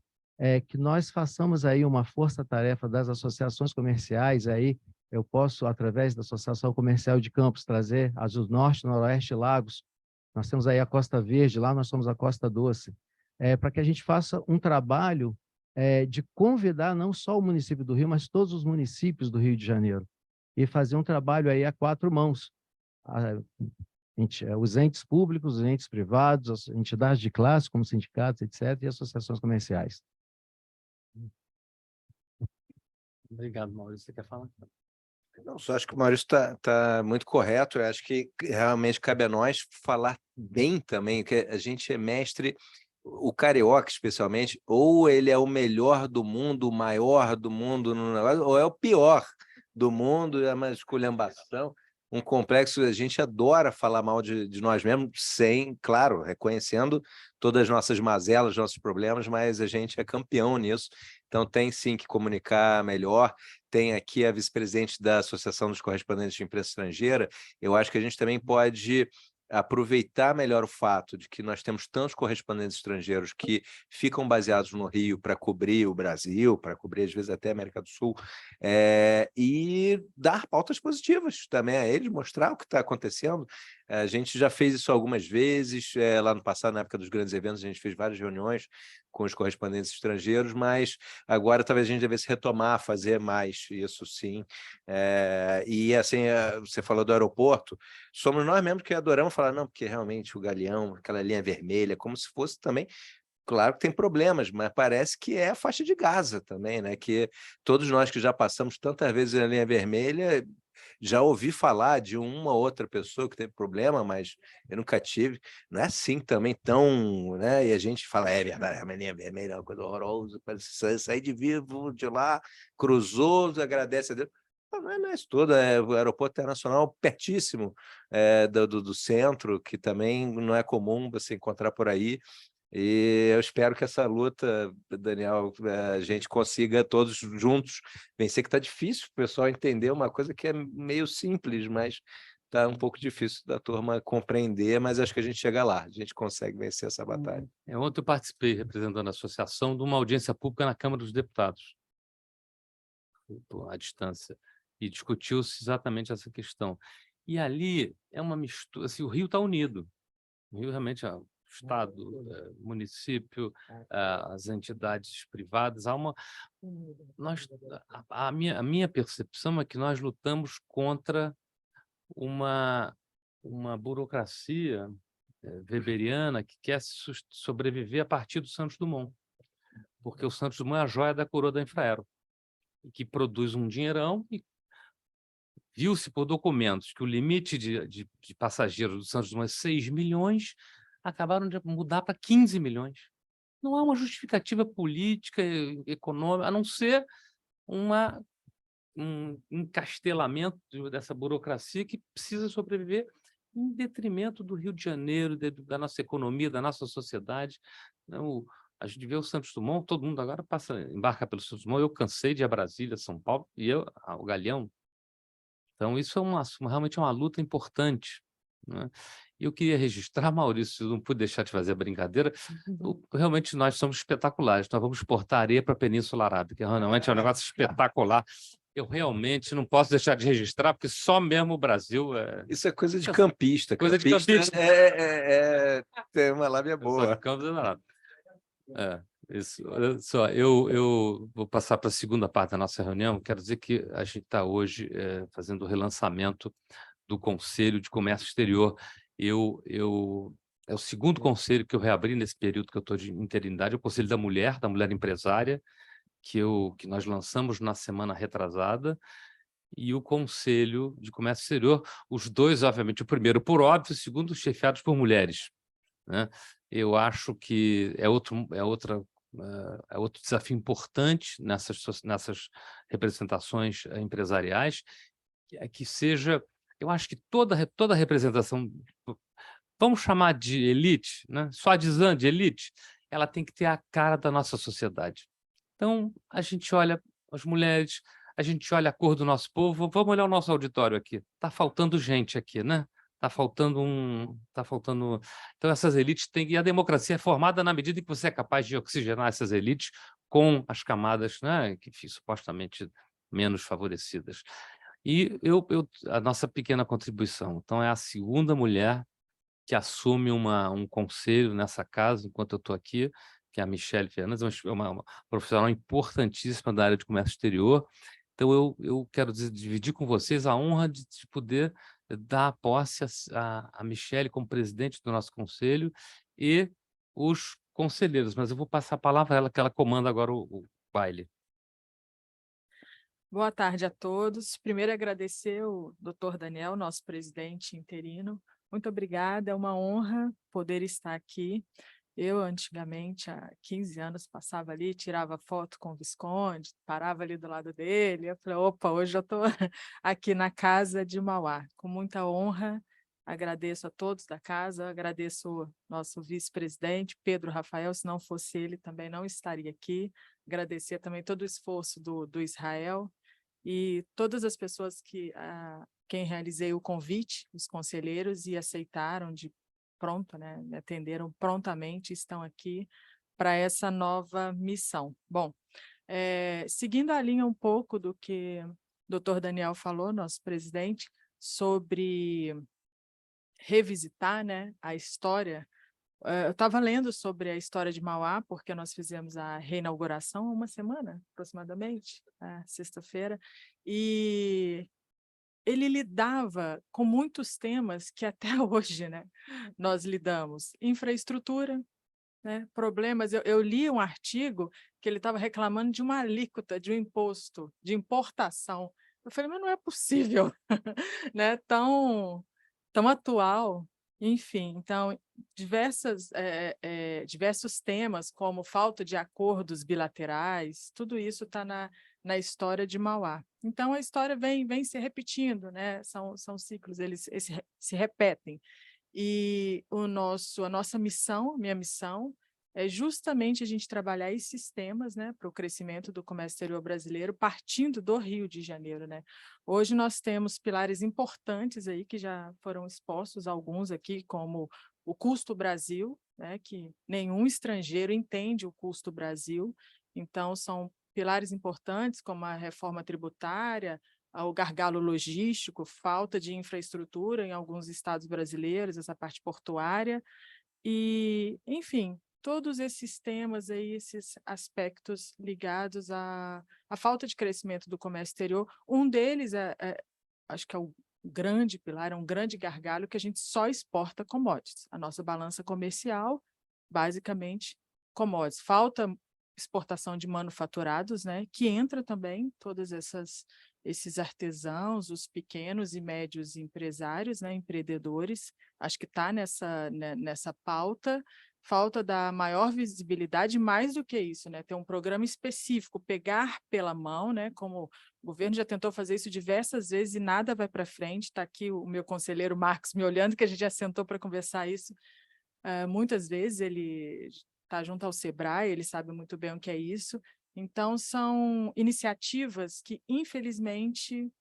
que nós façamos aí uma força-tarefa das associações comerciais, aí eu posso, através da Associação Comercial de Campos, trazer as do Norte, Noroeste e Lagos, nós temos aí a Costa Verde, lá nós somos a Costa Doce, para que a gente faça um trabalho de convidar não só o município do Rio, mas todos os municípios do Rio de Janeiro, e fazer um trabalho aí a 4 mãos, os entes públicos, os entes privados, as entidades de classe, como sindicatos, etc., e associações comerciais. Obrigado, Maurício. Você quer falar? Não, só acho que o Maurício está muito correto. Eu acho que realmente cabe a nós falar bem também, que a gente é mestre, o carioca especialmente, ou ele é o melhor do mundo, o maior do mundo no negócio, ou é o pior do mundo, é uma esculhambação, um complexo. A gente adora falar mal de nós mesmos, sem, claro, reconhecendo todas as nossas mazelas, nossos problemas, mas a gente é campeão nisso. Então tem sim que comunicar melhor. Tem aqui a vice-presidente da Associação dos Correspondentes de Imprensa Estrangeira. Eu acho que a gente também pode aproveitar melhor o fato de que nós temos tantos correspondentes estrangeiros que ficam baseados no Rio para cobrir o Brasil, para cobrir, às vezes, até a América do Sul, e dar pautas positivas também a eles, mostrar o que está acontecendo. A gente já fez isso algumas vezes, lá no passado, na época dos grandes eventos, a gente fez várias reuniões com os correspondentes estrangeiros, mas agora talvez a gente devesse retomar, fazer mais isso, sim. E assim, você falou do aeroporto, somos nós mesmos que adoramos falar, não, porque realmente o Galeão, aquela linha vermelha, como se fosse também. Claro que tem problemas, mas parece que é a faixa de Gaza também, né? Que todos nós que já passamos tantas vezes na linha vermelha, já ouvi falar de uma outra pessoa que teve problema, mas eu nunca tive. Não é assim também tão, né? E a gente fala, é verdade, a linha vermelha é uma coisa horrorosa, parece sair de vivo de lá, cruzou, agradece a Deus. Não é isso tudo, o aeroporto internacional pertíssimo do centro, que também não é comum você encontrar por aí. E eu espero que essa luta, Daniel, a gente consiga todos juntos vencer, que está difícil o pessoal entender uma coisa que é meio simples, mas está um pouco difícil da turma compreender, mas acho que a gente chega lá, a gente consegue vencer essa batalha. Ontem eu participei, representando a associação, de uma audiência pública na Câmara dos Deputados, à distância, e discutiu-se exatamente essa questão. E ali é uma mistura, assim, o Rio está unido, o Rio realmente é Estado, município, as entidades privadas, há uma... a minha percepção é que nós lutamos contra uma burocracia weberiana que quer sobreviver a partir do Santos Dumont, porque o Santos Dumont é a joia da coroa da Infraero, que produz um dinheirão e viu-se por documentos que o limite de passageiros do Santos Dumont é 6 milhões, acabaram de mudar para 15 milhões. Não há uma justificativa política, econômica, a não ser um encastelamento dessa burocracia que precisa sobreviver em detrimento do Rio de Janeiro, da nossa economia, da nossa sociedade. Então, a gente vê o Santos Dumont, todo mundo agora embarca pelo Santos Dumont, eu cansei de ir a Brasília, São Paulo, e o Galeão. Então, isso é realmente uma luta importante, né? E eu queria registrar, Maurício, não pude deixar de fazer a brincadeira, realmente nós somos espetaculares, nós vamos exportar areia para a Península Arábica, realmente é um negócio espetacular. Eu realmente não posso deixar de registrar, porque só mesmo o Brasil... Isso é coisa de campista. Coisa de campista. Tem uma lábia boa. Isso. Olha só, eu vou passar para a segunda parte da nossa reunião. Quero dizer que a gente está hoje fazendo o relançamento do Conselho de Comércio Exterior. É o segundo conselho que eu reabri nesse período que eu estou de interinidade, é o Conselho da Mulher Empresária, que nós lançamos na semana retrasada, e o Conselho de Comércio Exterior, os dois, obviamente, o primeiro por óbvio, o segundo chefiados por mulheres, né? Eu acho que é outro desafio importante nessas representações empresariais, que seja, eu acho que toda representação, vamos chamar de elite, né? Suavizando de elite, ela tem que ter a cara da nossa sociedade. Então, a gente olha as mulheres, a gente olha a cor do nosso povo, vamos olhar o nosso auditório aqui. Está faltando gente aqui, né? Está faltando Então, essas elites têm... E a democracia é formada na medida que você é capaz de oxigenar essas elites com as camadas, né, que supostamente menos favorecidas. E a nossa pequena contribuição. Então, é a segunda mulher que assume um conselho nessa casa, enquanto eu estou aqui, que é a Michelle Fernandes, uma profissional importantíssima da área de comércio exterior. Então, eu quero dividir com vocês a honra de poder dar posse a Michelle como presidente do nosso conselho e os conselheiros, mas eu vou passar a palavra a ela, que ela comanda agora o baile. Boa tarde a todos. Primeiro, agradecer o Dr. Daniel, nosso presidente interino. Muito obrigada, é uma honra poder estar aqui. Eu, antigamente, há 15 anos, passava ali, tirava foto com o Visconde, parava ali do lado dele. Eu falei, opa, hoje eu estou aqui na casa de Mauá. Com muita honra, agradeço a todos da casa, agradeço o nosso vice-presidente, Pedro Rafael, se não fosse ele, também não estaria aqui. Agradecer também todo o esforço do Israel, e todas as pessoas que quem realizei o convite, os conselheiros, e aceitaram de pronto, né? Me atenderam prontamente, estão aqui para essa nova missão. Bom, seguindo a linha um pouco do que o Dr. Daniel falou, nosso presidente, sobre revisitar, né, a história. Eu estava lendo sobre a história de Mauá, porque nós fizemos a reinauguração há uma semana, aproximadamente, sexta-feira, e ele lidava com muitos temas que até hoje, né, nós lidamos. Infraestrutura, né, problemas. Eu li um artigo que ele estava reclamando de uma alíquota, de um imposto, de importação. Eu falei, mas não é possível, né, tão atual. Enfim, então, diversos temas, como falta de acordos bilaterais, tudo isso está na história de Mauá. Então, a história vem se repetindo, né? São ciclos, eles se repetem. E a nossa missão, minha missão, é justamente a gente trabalhar esses temas, né, para o crescimento do comércio exterior brasileiro, partindo do Rio de Janeiro, né? Hoje nós temos pilares importantes aí que já foram expostos, alguns aqui, como o custo Brasil, né, que nenhum estrangeiro entende o custo Brasil, então são pilares importantes como a reforma tributária, o gargalo logístico, falta de infraestrutura em alguns estados brasileiros, essa parte portuária, e, enfim, todos esses temas aí, esses aspectos ligados à falta de crescimento do comércio exterior. Um deles acho que é o grande pilar, é um grande gargalo, que a gente só exporta commodities. A nossa balança comercial, basicamente, commodities. Falta exportação de manufaturados, né, que entra também todos esses artesãos, os pequenos e médios empresários, né, empreendedores. Acho que está nessa pauta. Falta da maior visibilidade, mais do que isso, né? Ter um programa específico, pegar pela mão, né? Como o governo já tentou fazer isso diversas vezes e nada vai para frente. Está aqui o meu conselheiro Marcos me olhando, que a gente já sentou para conversar isso. Muitas vezes ele está junto ao Sebrae, ele sabe muito bem o que é isso. Então, são iniciativas que, infelizmente,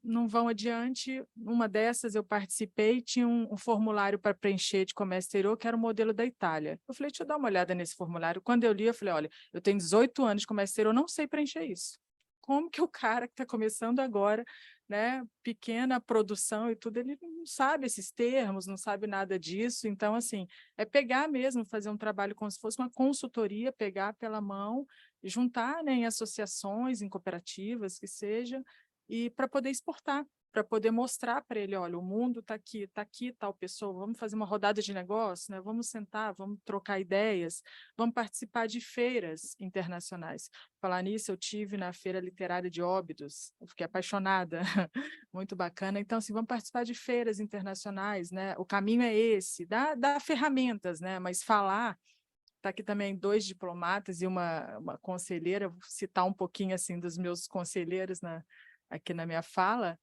não vão adiante. Uma dessas eu participei, tinha um formulário para preencher de comércio exterior, que era o modelo da Itália. Eu falei, deixa eu dar uma olhada nesse formulário. Quando eu li, eu falei, olha, eu tenho 18 anos de comércio exterior, eu não sei preencher isso. Como que o cara que está começando agora, né, pequena produção e tudo, ele não sabe esses termos, não sabe nada disso. Então, assim, é pegar mesmo, fazer um trabalho como se fosse uma consultoria, pegar pela mão, juntar, né, em associações, em cooperativas, que seja, e para poder exportar, para poder mostrar para ele, olha, o mundo está aqui, tal pessoa, vamos fazer uma rodada de negócio, né? Vamos sentar, vamos trocar ideias, vamos participar de feiras internacionais. Falar nisso, eu tive na Feira Literária de Óbidos, eu fiquei apaixonada, muito bacana. Então, assim, vamos participar de feiras internacionais, né? O caminho é esse, dá ferramentas, né? Mas falar. Está aqui também 2 diplomatas e uma conselheira, vou citar um pouquinho assim dos meus conselheiros aqui na minha fala.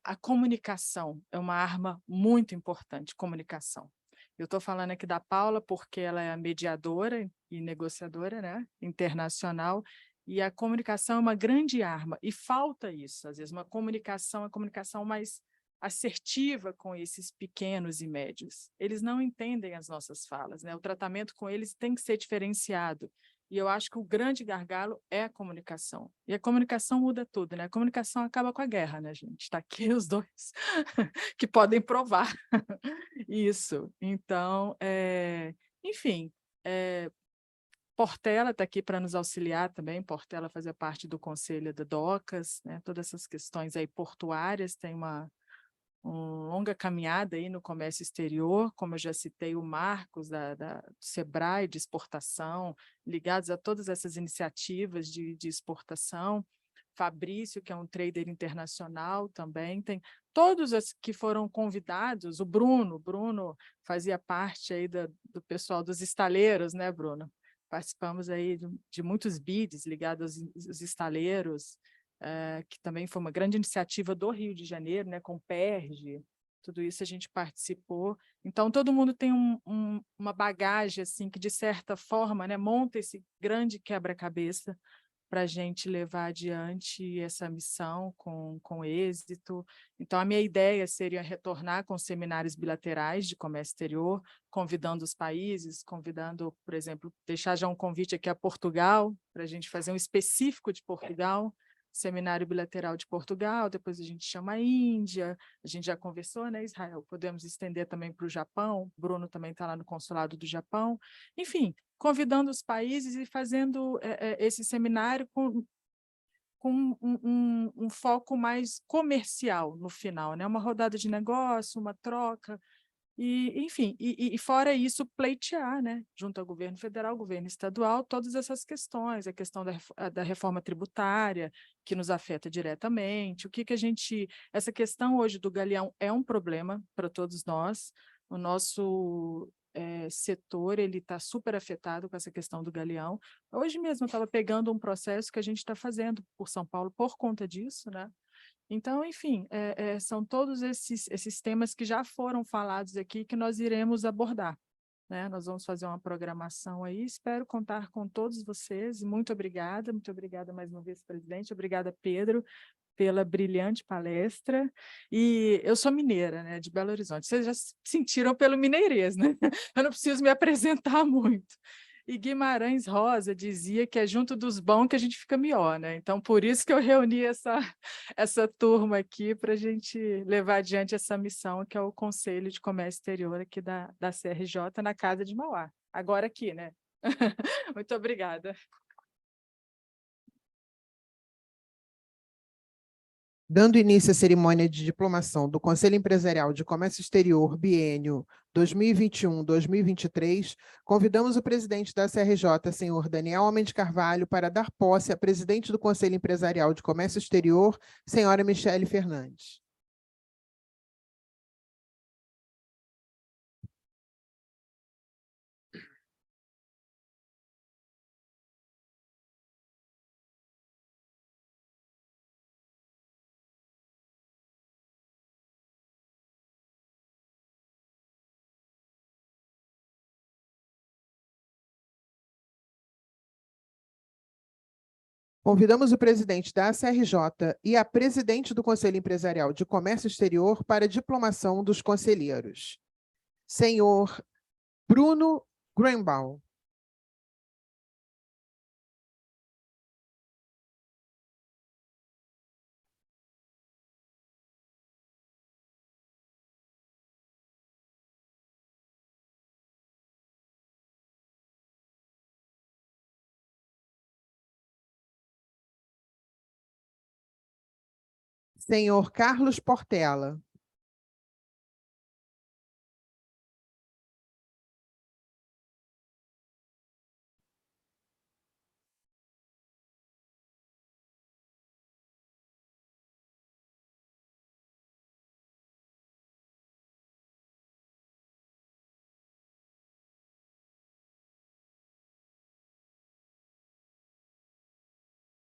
A comunicação é uma arma muito importante, comunicação. Eu estou falando aqui da Paula porque ela é a mediadora e negociadora, né, internacional, e a comunicação é uma grande arma, e falta isso, às vezes, a comunicação mais assertiva com esses pequenos e médios. Eles não entendem as nossas falas, né? O tratamento com eles tem que ser diferenciado. E eu acho que o grande gargalo é a comunicação. E a comunicação muda tudo, né? A comunicação acaba com a guerra, né, gente? Está aqui os dois que podem provar isso. Então, enfim, Portela está aqui para nos auxiliar também. Portela fazia parte do Conselho da DOCAS, né? Todas essas questões aí portuárias, tem uma longa caminhada aí no comércio exterior, como eu já citei, o Marcos do Sebrae de exportação, ligados a todas essas iniciativas de exportação. Fabrício, que é um trader internacional também, tem todos os que foram convidados, o Bruno fazia parte aí do pessoal dos estaleiros, né, Bruno? Participamos aí de muitos bids ligados aos estaleiros, que também foi uma grande iniciativa do Rio de Janeiro, né, com o PERJ, tudo isso a gente participou. Então, todo mundo tem uma bagagem assim, que, de certa forma, né, monta esse grande quebra-cabeça para a gente levar adiante essa missão com êxito. Então, a minha ideia seria retornar com seminários bilaterais de comércio exterior, convidando os países, convidando, por exemplo, deixar já um convite aqui a Portugal, para a gente fazer um específico de Portugal, seminário bilateral de Portugal, depois a gente chama a Índia, a gente já conversou, né, Israel? Podemos estender também para o Japão, Bruno também está lá no consulado do Japão. Enfim, convidando os países e fazendo esse seminário com um foco mais comercial no final, né? Uma rodada de negócio, uma troca, enfim, fora isso, pleitear, né, junto ao governo federal, governo estadual, todas essas questões, a questão da reforma tributária, que nos afeta diretamente, essa questão hoje do galeão é um problema para todos nós, o nosso setor, ele está super afetado com essa questão do galeão. Hoje mesmo eu estava pegando um processo que a gente está fazendo por São Paulo por conta disso, né? Então, enfim, são todos esses temas que já foram falados aqui que nós iremos abordar, né? Nós vamos fazer uma programação aí, espero contar com todos vocês. Muito obrigada mais uma vez, presidente, obrigada, Pedro, pela brilhante palestra. E eu sou mineira, né, de Belo Horizonte, vocês já sentiram pelo mineirês, né? Eu não preciso me apresentar muito. E Guimarães Rosa dizia que é junto dos bons que a gente fica melhor, né? Então, por isso que eu reuni essa turma aqui para a gente levar adiante essa missão, que é o Conselho de Comércio Exterior aqui da CRJ, na Casa de Mauá. Agora aqui, né? Muito obrigada. Dando início à cerimônia de diplomação do Conselho Empresarial de Comércio Exterior biênio 2021-2023, convidamos o presidente da CRJ, senhor Daniel Homem de Carvalho, para dar posse à presidente do Conselho Empresarial de Comércio Exterior, senhora Michele Fernandes. Convidamos o presidente da CRJ e a presidente do Conselho Empresarial de Comércio Exterior para a diplomação dos conselheiros. Senhor Bruno Greenbaum. Senhor Carlos Portela.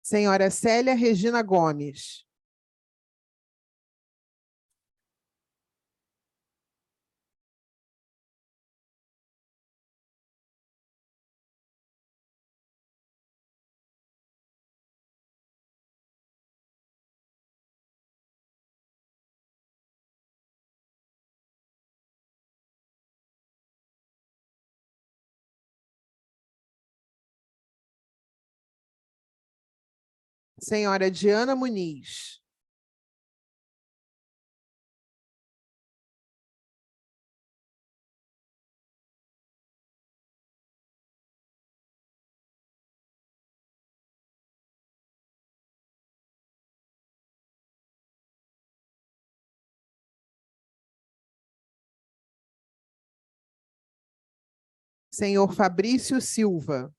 Senhora Célia Regina Gomes. Senhora Diana Muniz. Senhor Fabrício Silva.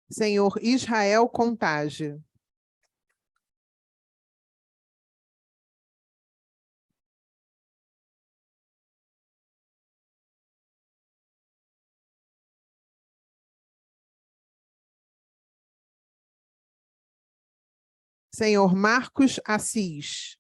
Senhor Israel Contage. Senhor Marcos Assis.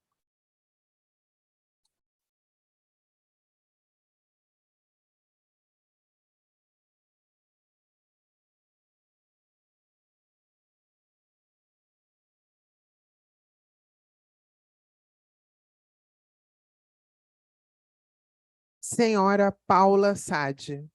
Senhora Paula Sade.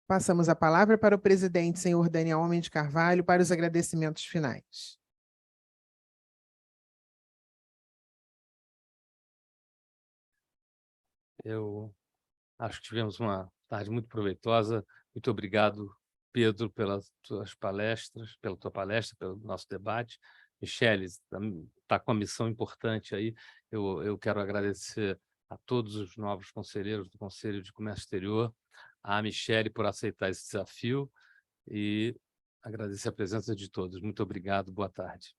Passamos a palavra para o presidente, senhor Daniel Homem de Carvalho, para os agradecimentos finais. Eu acho que tivemos uma tarde muito proveitosa. Muito obrigado, Pedro, pelas tuas palestras, pela tua palestra, pelo nosso debate. Michele está com uma missão importante aí. Eu quero agradecer a todos os novos conselheiros do Conselho de Comércio Exterior, a Michele por aceitar esse desafio e agradecer a presença de todos. Muito obrigado, boa tarde.